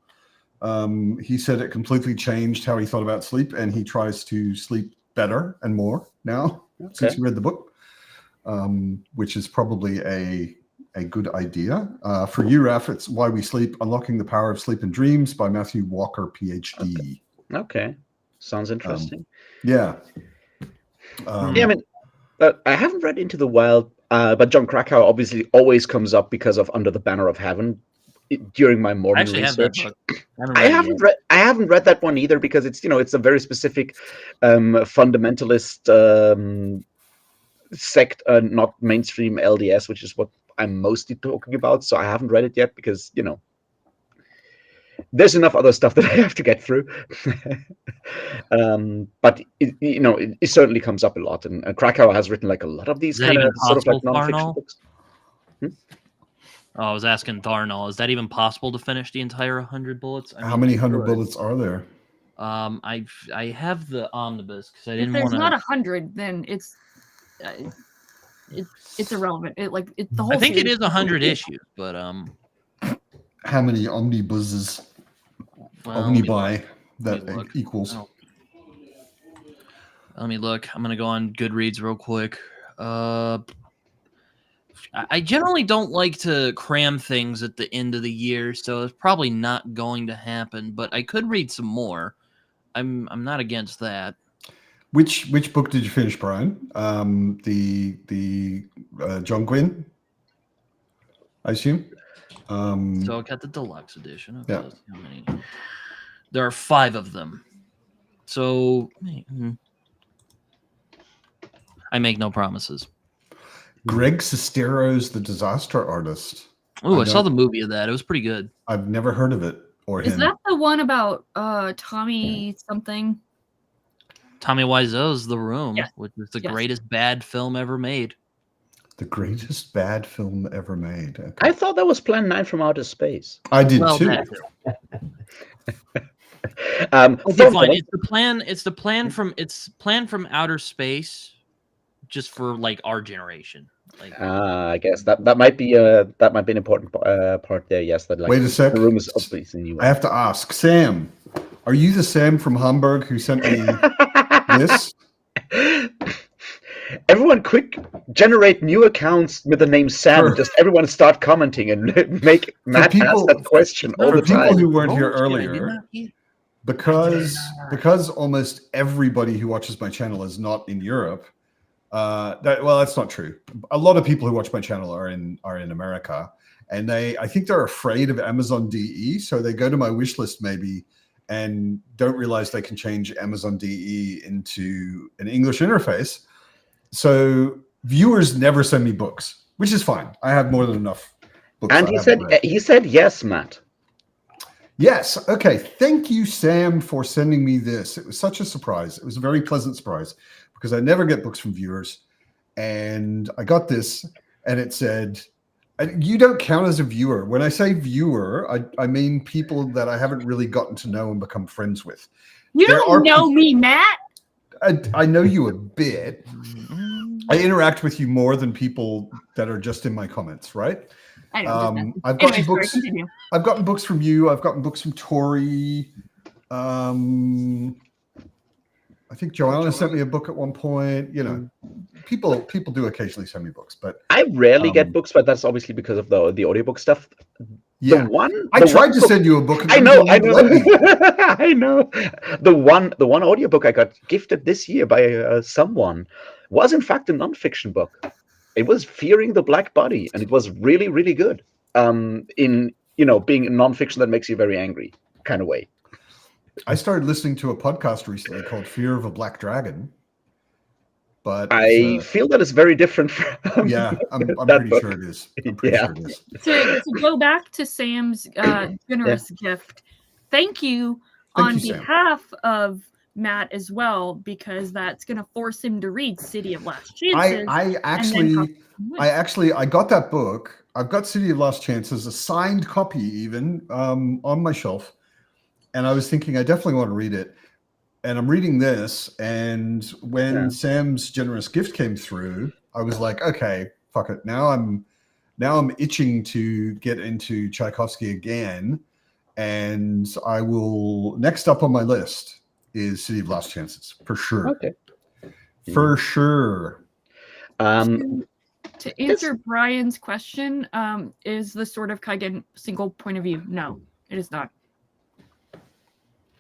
He said it completely changed how he thought about sleep, and he tries to sleep better and more now since he read the book, which is probably a good idea. For you, Raf, it's Why We Sleep, Unlocking the Power of Sleep and Dreams by Matthew Walker, PhD. Okay. Sounds interesting. Yeah. I mean, I haven't read Into the Wild, but John Krakauer obviously always comes up because of Under the Banner of Heaven during my I Mormon actually have that research. book. I haven't read that one either because it's it's a very specific fundamentalist sect, not mainstream LDS, which is what I'm mostly talking about. So I haven't read it yet because there's enough other stuff that I have to get through. But it certainly comes up a lot, and Krakauer has written like a lot of these Is that kind of even sort of like possible, nonfiction Tharnall? books. Oh, I was asking Tharnall, is that even possible to finish the entire 100 bullets? I How mean, many I 100 could. bullets are there? I have the omnibus because I If didn't there's want not to. 100, then it's irrelevant. The whole. I think it series is 100 issues, but How many omnibuses? Well, Only let me by look. that me look. equals. Oh. Let me look. I'm gonna go on Goodreads real quick. I generally don't like to cram things at the end of the year, so it's probably not going to happen. But I could read some more. I'm not against that. Which book did you finish, Brian? The John Gwynne, I assume. So I got the deluxe edition. Okay, Yeah. let's see how many. There are 5 of them. So I make no promises. Greg Sestero's The Disaster Artist. Oh, I saw the movie of that. It was pretty good. I've never heard of it or Is him. that the one about Tommy something? Tommy Wiseau's The Room, Yes. which is the Yes. greatest bad film ever made. The greatest bad film ever made. Okay. I thought that was Plan 9 from Outer Space. I did Well, too. that too. Okay, Thorn fine. Point- It's the plan from outer space, just for like our generation. Like, I guess that might be an important part there. Yes, that like Wait a sec. the room is obviously new. I have to ask, Sam, are you the Sam from Hamburg who sent me this? Everyone, quick, generate new accounts with the name Sam. For- Just everyone start commenting and make Matt ask people- that question all for the people time. who weren't here Oh, shit, I did earlier, not hear- because almost everybody who watches my channel is not in Europe. That's not true. A lot of people who watch my channel are in America, and I think they're afraid of Amazon DE, so they go to my wish list maybe and don't realize they can change Amazon DE into an English interface. So viewers never send me books, which is fine. I have more than enough books. And I he haven't read. said yes, Matt. Yes. Okay. Thank you, Sam, for sending me this. It was such a surprise. It was a very pleasant surprise because I never get books from viewers. And I got this and it said, you don't count as a viewer. When I say viewer, I mean people that I haven't really gotten to know and become friends with. You There don't are know me, Matt. I know you a bit. I interact with you more than people that are just in my comments, right? I know. I've gotten Anyways, sorry, books. continue. I've gotten books from you. I've gotten books from Tori. I think Joanna sent me a book at one point. You know, people do occasionally send me books, but I rarely get Um, books, but that's obviously because of the audiobook stuff. yeah, I I tried to send you a book. And I know, you wouldn't let me. I know. The one audiobook I got gifted this year by someone was in fact a nonfiction book. It was Fearing the Black Body, and it was really, really good. In being a nonfiction that makes you very angry kind of way. I started listening to a podcast recently called Fear of a Black Dragon, but I feel that it's very different from yeah, I'm that pretty book. sure it is. I'm pretty Yeah. sure it is. To go back to Sam's generous gift, thank you Thank on you, Sam. behalf of Matt as well, because that's going to force him to read City of Last Chances. I got that book. I've got City of Lost Chances, a signed copy even on my shelf. And I was thinking I definitely want to read it. And I'm reading this. And when Sam's generous gift came through, I was like, okay, fuck it. Now I'm itching to get into Tchaikovsky again. And I will, next up on my list is City of Lost Chances, for sure. Okay. For sure. To answer Brian's question, is the Sword of Kaigen single point of view? No, it is not.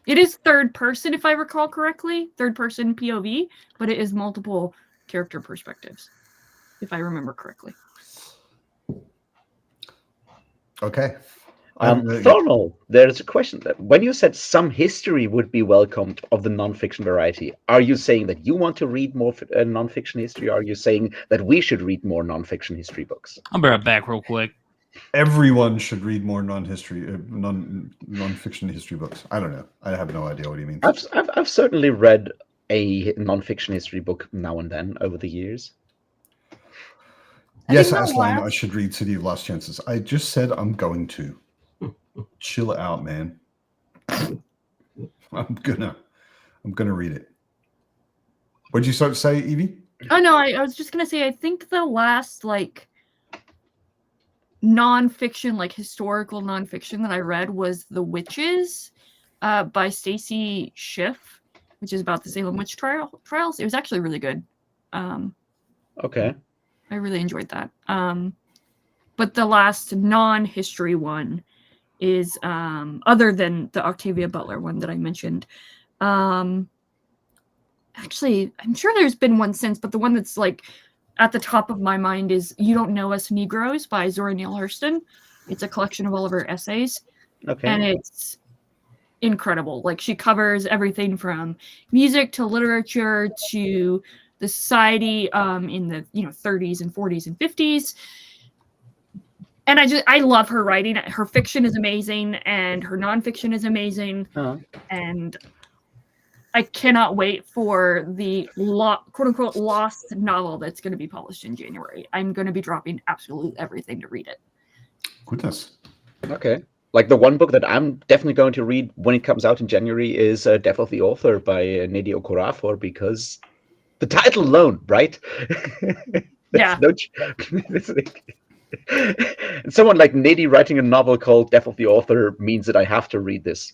It is third person, if I recall correctly, third person POV, but it is multiple character perspectives, if I remember correctly. Okay. Thornell, there's a question that when you said some history would be welcomed of the nonfiction variety, are you saying that you want to read more nonfiction history? Or are you saying that we should read more nonfiction history books? I'll be right back real quick. Everyone should read more nonfiction history books. I don't know. I have no idea what he means. I've certainly read a nonfiction history book now and then over the years. Yes, think the Aslan, I last- should read City of Lost Chances. I just said I'm going to. Chill out, man. I'm gonna read it. What did you start to say, Evie? Oh no, I was just gonna say I think the last nonfiction, historical nonfiction that I read was The Witches by Stacy Schiff, which is about the Salem witch trials. It was actually really good. Okay. I really enjoyed that. But the last non-history one is other than the Octavia Butler one that I mentioned. Actually, I'm sure there's been one since, but the one that's like at the top of my mind is You Don't Know Us Negroes by Zora Neale Hurston. It's a collection of all of her essays. Okay. And it's incredible. Like, she covers everything from music to literature to the society in the 30s and 40s and 50s. And I love her writing. Her fiction is amazing and her nonfiction is amazing. And I cannot wait for the quote unquote lost novel that's going to be published in January. I'm going to be dropping absolutely everything to read it. Goodness. Okay. Like, the one book that I'm definitely going to read when it comes out in January is Death of the Author by Nnedi Okorafor, because the title alone, right? Yeah. Someone like Nnedi writing a novel called Death of the Author means that I have to read this.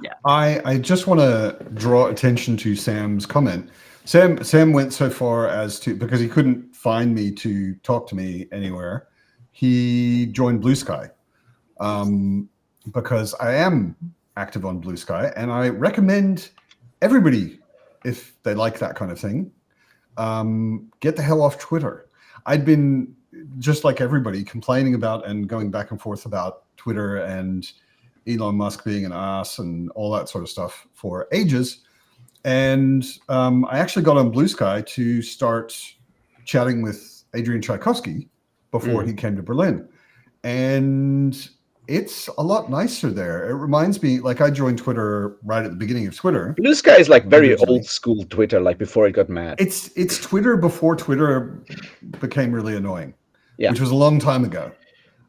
Yeah. I just want to draw attention to Sam's comment. Sam went so far as to, because he couldn't find me to talk to me anywhere, he joined Blue Sky. Because I am active on Blue Sky, and I recommend everybody, if they like that kind of thing, get the hell off Twitter. I'd been, just like everybody, complaining about and going back and forth about Twitter and Elon Musk being an ass and all that sort of stuff for ages. And I actually got on Blue Sky to start chatting with Adrian Tchaikovsky before he came to Berlin. And it's a lot nicer there. It reminds me, like, I joined Twitter right at the beginning of Twitter. Blue Sky is like very old school Twitter, like before it got mad. It's Twitter before Twitter became really annoying, Yeah. which was a long time ago.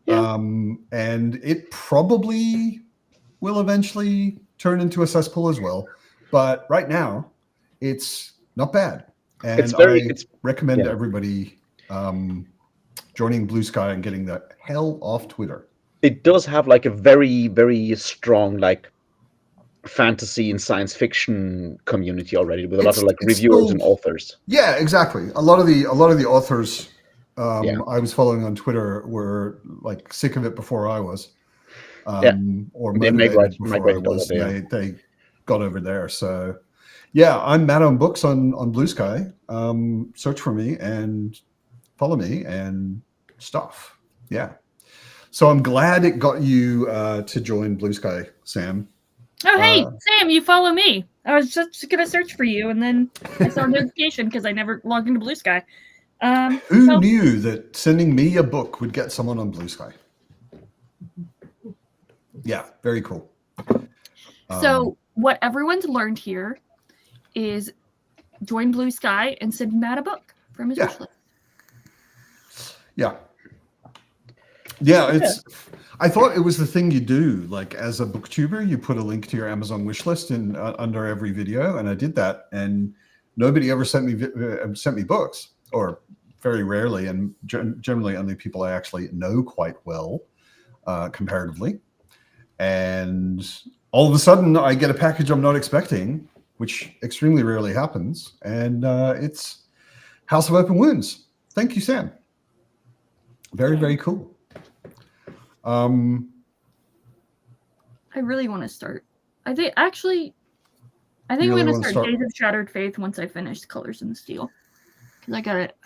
Yeah. And it probably will eventually turn into a cesspool as well. But right now, it's not bad. And I recommend everybody joining Blue Sky and getting the hell off Twitter. It does have like a very, very strong like fantasy and science fiction community already, with a lot of like reviewers and authors. Yeah, exactly. A lot of the authors I was following on Twitter were like sick of it before I was, or motivated before I was. They got over there. So yeah, I'm Matt on Books on Blue Sky. Search for me and follow me and stuff. Yeah. So I'm glad it got you to join Blue Sky, Sam. Oh, hey, Sam, you follow me. I was just going to search for you, and then I saw a notification because I never logged into Blue Sky. Who knew that sending me a book would get someone on Blue Sky? Yeah, very cool. So what everyone's learned here is join Blue Sky and send Matt a book from his wish list. Yeah. Yeah, I thought it was the thing you do. Like, as a booktuber, you put a link to your Amazon wish list in under every video, and I did that, and nobody ever sent me books, or very rarely, and generally only people I actually know quite well, comparatively. And all of a sudden, I get a package I'm not expecting, which extremely rarely happens, and it's House of Open Wounds. Thank you, Sam. Very, very cool. I really want to start. I think I'm going to start Days of Shattered Faith once I finish Colors in the Steel, because I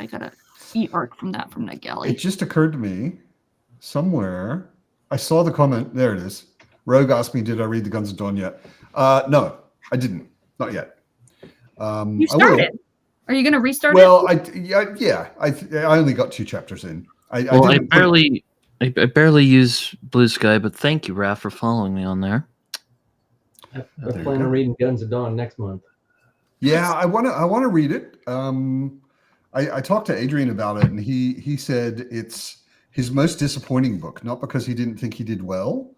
gotta eat art from that galley. It just occurred to me somewhere. I saw the comment. There it is. Rogue asked me, "Did I read the Guns of Dawn yet?" No, I didn't. Not yet. You started. Are you going to restart it? Well, I only got 2 chapters in. I barely use Blue Sky, but thank you, Raph, for following me on there. I plan on reading Guns of Dawn next month. Yeah, I want to read it. I talked to Adrian about it, and he said it's his most disappointing book, not because he didn't think he did well,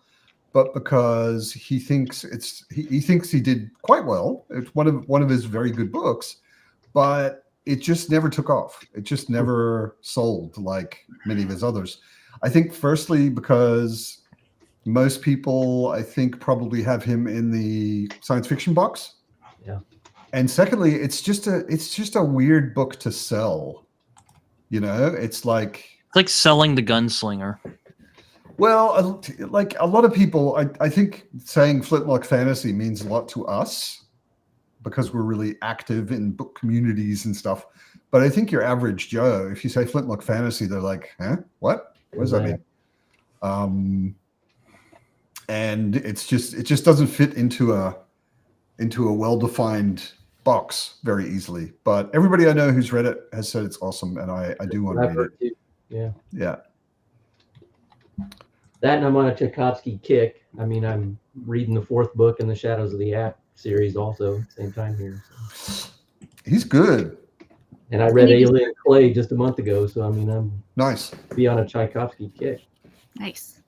but because he thinks he thinks he did quite well. It's one of his very good books, but it just never took off. It just never sold like many of his others. I think firstly because Most people, I think, probably have him in the science fiction box. Yeah. And secondly, it's just a weird book to sell. You know, it's like selling the gunslinger. well, like a lot of people, I think saying Flintlock Fantasy means a lot to us because we're really active in book communities and stuff. But I think your average Joe, if you say Flintlock Fantasy, they're like, huh? What does that mean? And it just doesn't fit into a well-defined box very easily. But everybody I know who's read it has said it's awesome, and I do want to I've read heard it. too. Yeah. Yeah. That, and I'm on a Tchaikovsky kick. I mean, I'm reading the 4th book in the Shadows of the App series also at the same time here. So. He's good. And I read Alien Clay just a month ago, so I mean, I'm Nice. be on a Tchaikovsky kick. Nice.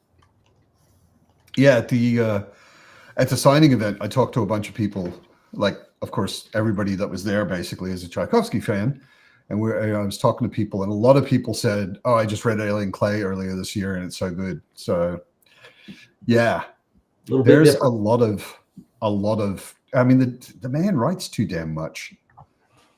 Yeah, at the signing event, I talked to a bunch of people. Like, of course, everybody that was there basically is a Tchaikovsky fan, and I was talking to people, and a lot of people said, "Oh, I just read Alien Clay earlier this year, and it's so good." So, yeah, A little bit there's different. a lot of. I mean, the man writes too damn much.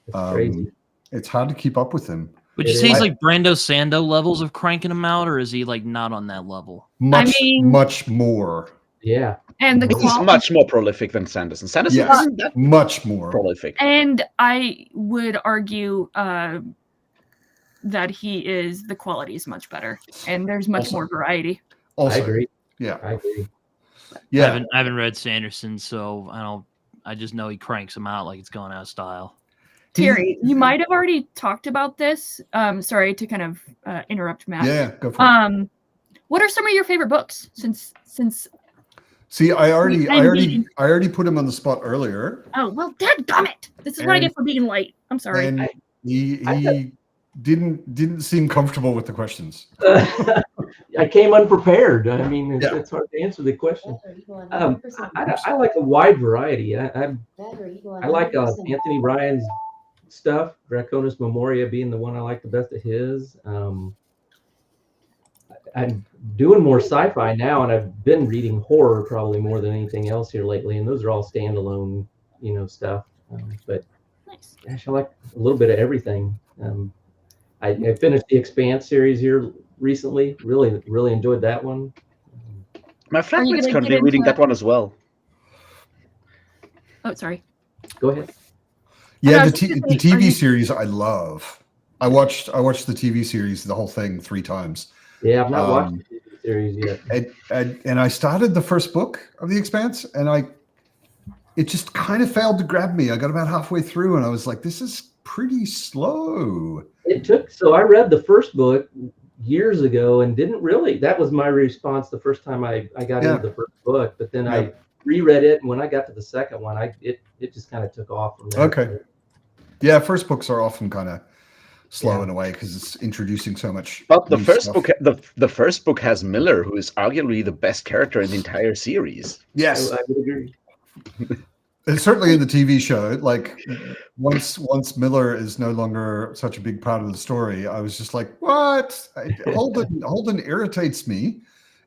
It's crazy. It's hard to keep up with him. Would you It say he's is. like Brando Sando levels of cranking them out, or is he like not on that level? Much, mean- much more. Yeah. And the He's quality, much more prolific than Sanderson. Sanderson Yes. isn't that Much more. prolific. and I would argue that the quality is much better, and there's much Also- more variety. Also, I agree. Yeah, I agree. yeah. I haven't read Sanderson, so I just know he cranks them out like it's going out of style. Terry, you might have already talked about this. Sorry to kind of interrupt Matt. Yeah, go for it. What are some of your favorite books since See, I I'm already put him on the spot earlier, oh well dadgummit. This is what I get for being late. I'm sorry. and he didn't seem comfortable with the questions. I came unprepared. I mean, Yeah. it's hard to answer the question. I like a wide variety. I like Anthony Ryan's stuff. Draconis Memoria being the one I like the best of his. I'm doing more sci-fi now, and I've been reading horror probably more than anything else here lately. And those are all standalone, stuff. But Nice. gosh, I like a little bit of everything. I finished the Expanse series here recently. Really, really enjoyed that one. My Are you flatmate's gonna currently get reading into that one as well. Oh, sorry. Go ahead. Yeah, I the was gonna the say, are TV you- series I love. I watched the TV series, the whole thing, 3 times. Yeah, I've not watched Um, the TV series yet. And I started the first book of The Expanse, and it just kind of failed to grab me. I got about halfway through, and I was like, "This is pretty slow." So I read the first book years ago and didn't really, that was my response the first time I got Yeah. into the first book, but then Yeah. I reread it, and when I got to the second one, it just kind of took off from there. Okay. Yeah, first books are often kind of slow Yeah. in a way because it's introducing so much. But the new first stuff. book, the first book has Miller, who is arguably the best character in the entire series. Yes, I would agree. and certainly in the TV show, like once Miller is no longer such a big part of the story, I was just like, "What?" Holden irritates me,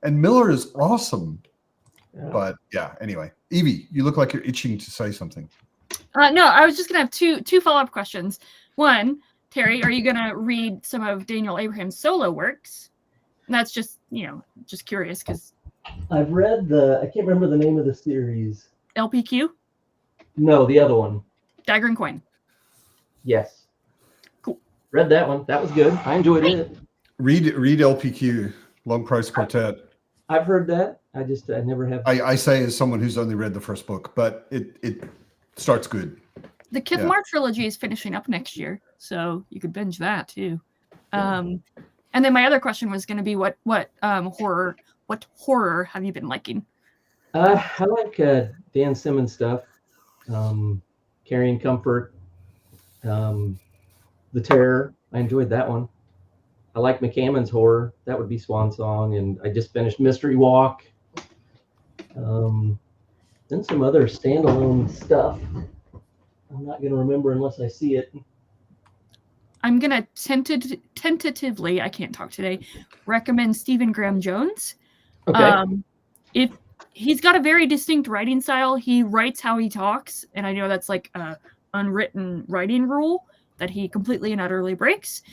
and Miller is awesome. Yeah. But yeah, anyway, Evie, you look like you're itching to say something. No, I was just gonna have two follow-up questions. One, Terry, are you gonna read some of Daniel Abraham's solo works? And that's just just curious because I've read I can't remember the name of the series. LPQ, No, the other one. Dagger and Coin. Yes. Cool. Read that one. That was good. I enjoyed it. Read LPQ, Long Price Quartet. I've heard that. I never have. I say as someone who's only read the first book, but it starts good. The Kithmar trilogy is finishing up next year, so you could binge that too. And then my other question was going to be what horror have you been liking? I like Dan Simmons stuff. Carrying Comfort. The Terror. I enjoyed that one. I like McCammon's horror. That would be Swan Song. And I just finished Mystery Walk. Then some other standalone stuff. I'm not going to remember unless I see it. I'm going to tentatively, I can't talk today, recommend Stephen Graham Jones. Okay. if he's got a very distinct writing style, he writes how he talks, and I know that's like a unwritten writing rule that he completely and utterly breaks.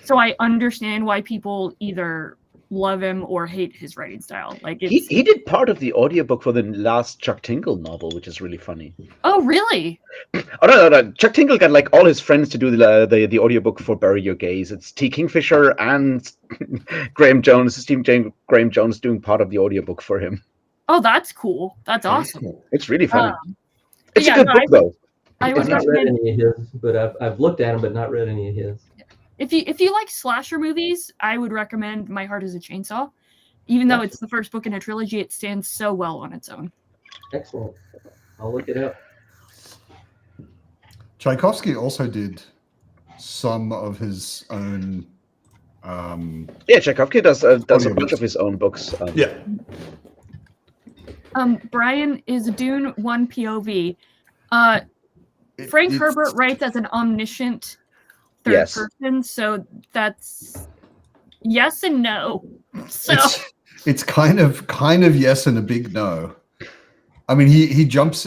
So I understand why people either love him or hate his writing style. Like he did part of the audiobook for the last Chuck Tingle novel, which is really funny. Oh, really? Oh no. Chuck Tingle got like all his friends to do the audiobook for Bury Your Gaze. It's T. Kingfisher and Stephen Graham Jones doing part of the audiobook for him. Oh, that's cool. That's awesome. Cool. It's really funny. It's yeah, a good no, book though. I would I've not read recommend any of his, but I've looked at him, but not read any of his. if you like slasher movies, I would recommend My Heart is a Chainsaw. Even though it's the first book in a trilogy, it stands so well on its own. Excellent. I'll look it up. Tchaikovsky also did some of his own. Yeah, Tchaikovsky does a bunch audiobooks. of his own books. Yeah. Brian, is Dune 1 POV? Frank Herbert writes as an omniscient third Yes. person, so that's yes and no. So It's kind of yes and a big no. I mean, he jumps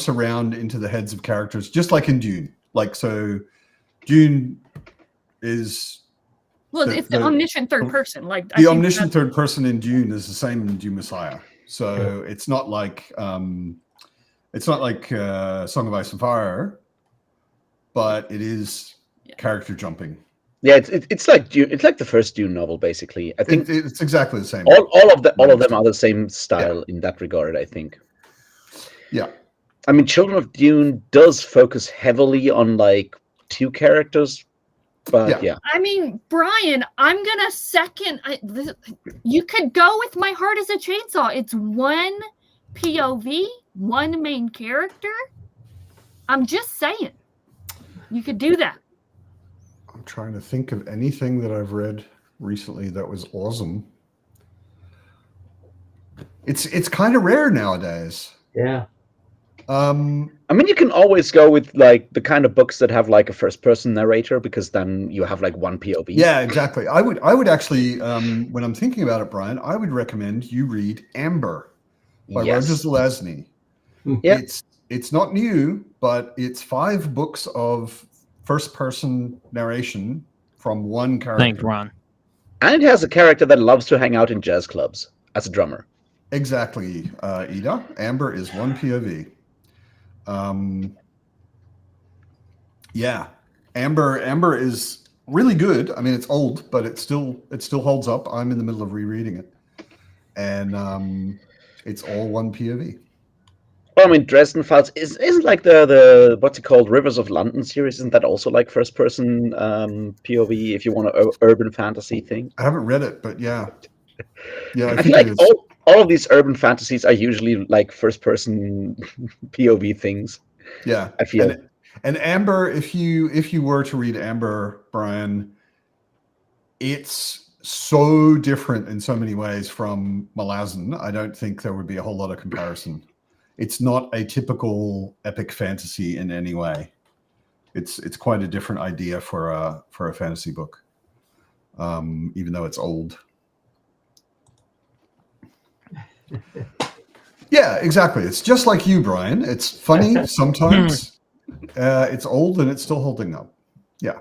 around into the heads of characters just like in Dune. Like, so Dune is it's the omniscient third person. Like the omniscient third person in Dune is the same in Dune Messiah. So it's not like Song of Ice and Fire, but it is character jumping. Yeah, it's like Dune, it's like the first Dune novel, basically. I think It's exactly the same. all of them are the same style in that regard, I think. Yeah. I mean, Children of Dune does focus heavily on like two characters, but yeah. I mean, Brian, I'm gonna second. You could go with My Heart is a Chainsaw. It's one POV, one main character. I'm just saying, you could do that. I'm trying to think of anything that I've read recently that was awesome. It's kind of rare nowadays. Yeah. I mean, you can always go with like the kind of books that have like a first-person narrator, because then you have like one POV. Yeah, exactly. I would actually, when I'm thinking about it, Brian, I would recommend you read Amber by Roger Zelazny. Yeah. It's not new, but it's 5 books of first-person narration from one character. Thanks, Ron. And it has a character that loves to hang out in jazz clubs as a drummer. Exactly, Ida. Amber is one POV. Yeah, Amber is really good. I mean, it's old, but it still holds up. I'm in the middle of rereading it, and it's all one POV. Well, I mean, Dresden Files isn't like the what's it called, Rivers of London series. Isn't that also like first person POV? If you want an urban fantasy thing, I haven't read it, but yeah, I I think feel like it is. all of these urban fantasies are usually like first person POV things. Yeah, I feel. And Amber, if you were to read Amber, Brian, it's so different in so many ways from Malazan. I don't think there would be a whole lot of comparison. It's not a typical epic fantasy in any way. It's quite a different idea for a fantasy book, even though it's old. Yeah, exactly. It's just like you, Brian. It's funny sometimes. It's old and it's still holding up. Yeah,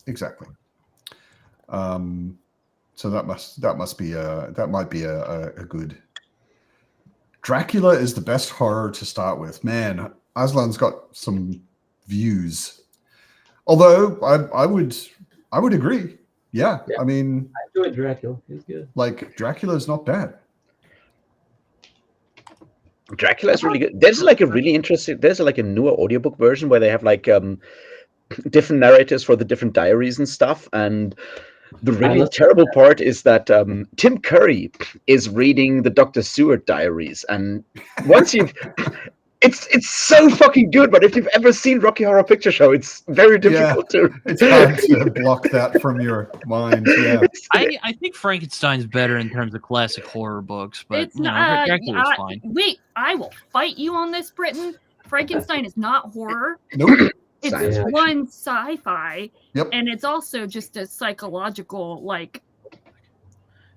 exactly. So that might be a good. Dracula is the best horror to start with. Man, Aslan's got some views. Although I would agree. Yeah, I mean, I enjoyed Dracula. It was good. Like Dracula's not bad. Dracula is really good. There's like a really interesting. There's like a newer audiobook version where they have like different narrators for the different diaries and stuff. And the really terrible part is that Tim Curry is reading the Dr. Seward diaries, and once you've, it's so fucking good. But if you've ever seen Rocky Horror Picture Show, it's very difficult to. It's hard to block that from your mind. Yeah, I think Frankenstein's better in terms of classic horror books, but It's not. Dracula's fine. Wait, I will fight you on this, Britain. Frankenstein is not horror. nope. It's Science fiction. one sci-fi, Yep. and it's also just a psychological, like,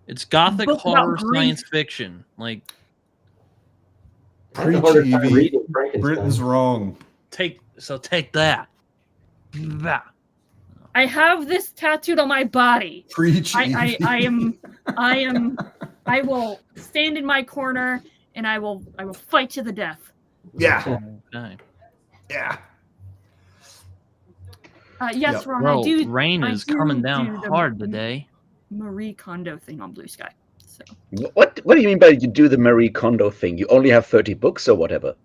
It's gothic Book about horror grief. science fiction. Like I had a Preach, harder time Evie. reading Frankenstein. Britain's wrong. take that. Bah. I have this tattooed on my body. Preach, I Evie. I will stand in my corner and I will fight to the death. Yeah, Okay. yeah. Yes, Yeah. Ron, Bro, I do. rain I is do coming do down the hard today. Marie Kondo thing on Blue Sky. So What do you mean by you do the Marie Kondo thing? You only have 30 books or whatever?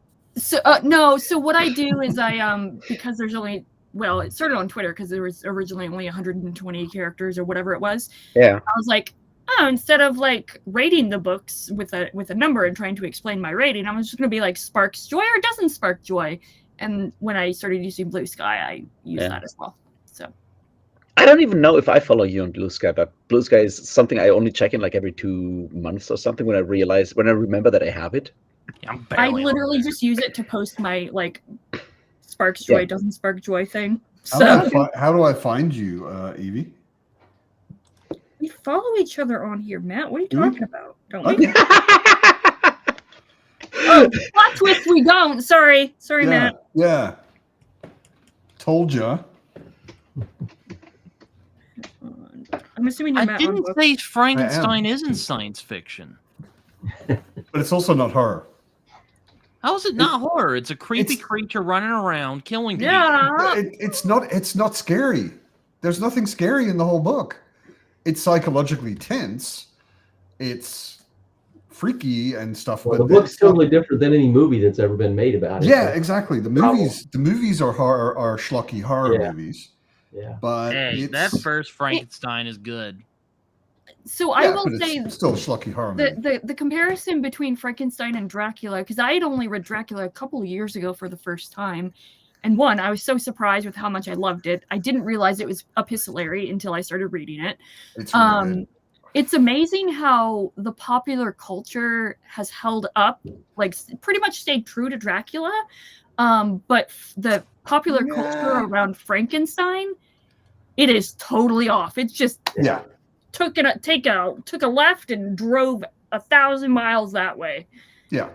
no, so what I do is I because there's only it started on Twitter because there was originally only 120 characters or whatever it was. Yeah. I was like, oh, instead of like rating the books with a number and trying to explain my rating, I was just gonna be like sparks joy or doesn't spark joy. And when I started using Blue Sky, I used that as well. So I don't even know if I follow you on Blue Sky, but Blue Sky is something I only check in like every 2 months or something when I remember that I have it. Yeah, I'm I barely on literally there. just use it to post my like sparks joy, Yeah. doesn't spark joy thing. How So do I find you, Evie? we follow each other on here, Matt. What are you Do we? talking about? Don't we? Oh, plot twist, we don't. Sorry, Yeah, Matt. yeah. Told ya. I'm assuming you're I Matt on didn't book. say Frankenstein isn't science fiction. But it's also not horror. How is it not horror? It's a creepy it's- creature running around killing people. Yeah. It's not scary. There's nothing scary in the whole book. It's psychologically tense. It's freaky and stuff. Well, the but book's it's not- totally different than any movie that's ever been made about it. Yeah, so- exactly. The Problem. movies are horror, are schlocky horror Yeah. movies. Yeah. But Hey, it's, that first Frankenstein is good. So I will but say it's still a schlocky horror movie. the comparison between Frankenstein and Dracula, because I had only read Dracula a couple of years ago for the first time. And one, I was so surprised with how much I loved it. I didn't realize it was epistolary until I started reading it. It's really good. It's amazing how the popular culture has held up, like pretty much stayed true to Dracula. But the popular culture Yeah. around Frankenstein, it is totally off. It's just Yeah. took a left and drove 1,000 miles that way. Yeah,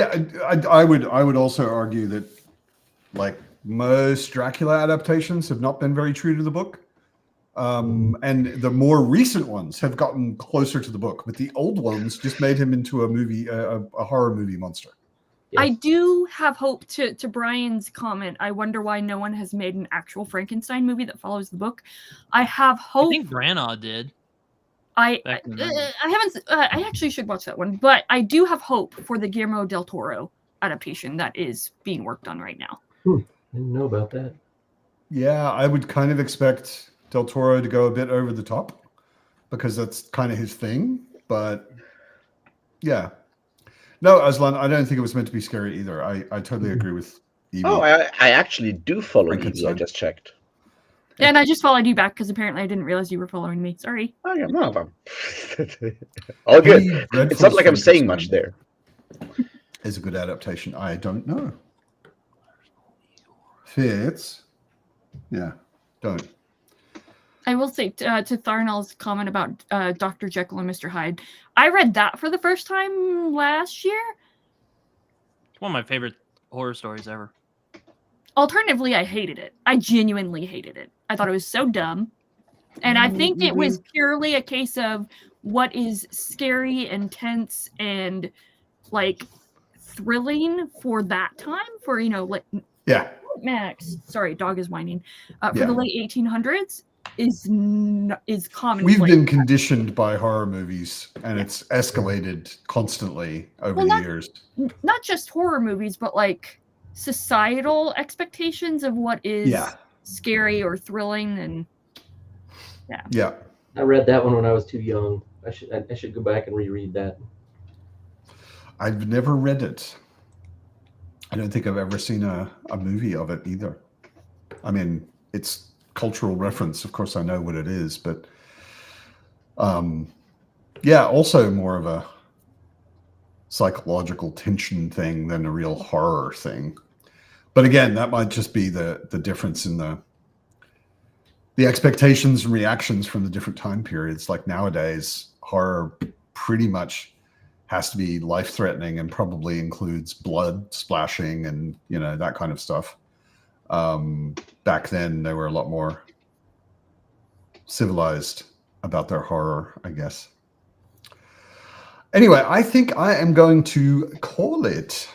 I would also argue that like most Dracula adaptations have not been very true to the book, and the more recent ones have gotten closer to the book, but the old ones just made him into a movie, a horror movie monster. I Yes. do have hope to Brian's comment. I wonder why no one has made an actual Frankenstein movie that follows the book. I have I hope. think Branagh did. I back in the- haven't. I actually should watch that one, but I do have hope for the Guillermo del Toro adaptation that is being worked on right now. Didn't know about that. Yeah, I would kind of expect Del Toro to go a bit over the top because that's kind of his thing. But yeah, no, Aslan, I don't think it was meant to be scary either. I totally agree with Evie. Oh, I actually do follow you. I Frankenstein. just checked. And I just followed you back because apparently I didn't realize you were following me. Sorry. Oh, yeah, no, all good. Penny It's Dreadful's not like I'm saying much Frankenstein there. is a good adaptation. I don't know. Fits. Yeah, don't. I will say to Tharnell's comment about Dr. Jekyll and Mr. Hyde. I read that for the first time last year. It's one of my favorite horror stories ever. Alternatively, I hated it. I genuinely hated it. I thought it was so dumb. And I think it was purely a case of what is scary and tense and like thrilling for that time, for, you know, like Yeah, Max, sorry, dog is whining, for Yeah. the late 1800s is common. we've been conditioned by horror movies, and it's escalated constantly over Well, the not- years. not just horror movies, but like societal expectations of what is Yeah. scary or thrilling. And Yeah, I read that one when I was too young. I should go back and reread that. I've never read it. I don't think I've ever seen a movie of it either. I mean, it's cultural reference. Of course, I know what it is, but yeah, also more of a psychological tension thing than a real horror thing. But again, that might just be the difference in the the expectations and reactions from the different time periods. Like nowadays, horror pretty much has to be life-threatening and probably includes blood splashing and that kind of stuff. Back then, they were a lot more civilized about their horror, I guess. Anyway, I think I am going to call it.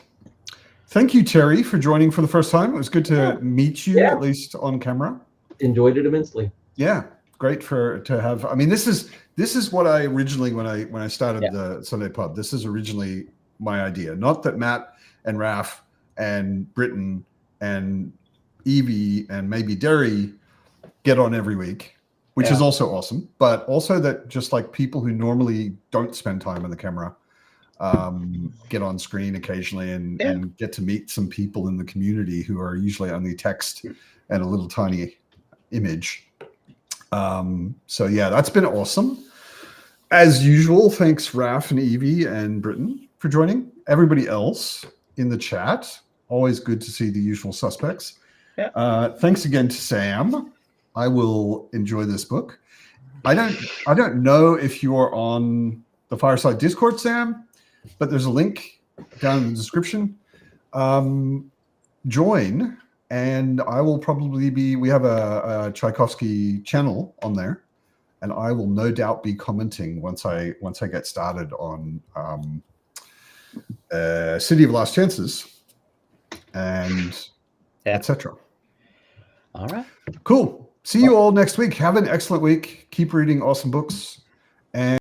Thank you, Terry, for joining for the first time. It was good to meet you, at least on camera. Enjoyed it immensely. Yeah, great to have. I mean, this is what I originally, when I started the Sunday Pub, this is originally my idea. Not that Matt and Raph and Britton and Evie and maybe Derry get on every week, which is also awesome, but also that just like people who normally don't spend time on the camera get on screen occasionally and get to meet some people in the community who are usually only text and a little tiny image. So yeah, that's been awesome. As usual, thanks Raph and Evie and Britton for joining. Everybody else in the chat, always good to see the usual suspects. Thanks again to Sam. I will enjoy this book. I don't know if you're on the Fireside Discord, Sam, but there's a link down in the description. Join, and I will probably we have a Tchaikovsky channel on there, and I will no doubt be commenting once I get started on City of Last Chances and etc. All right. Cool. See you all next week. Have an excellent week. Keep reading awesome books. And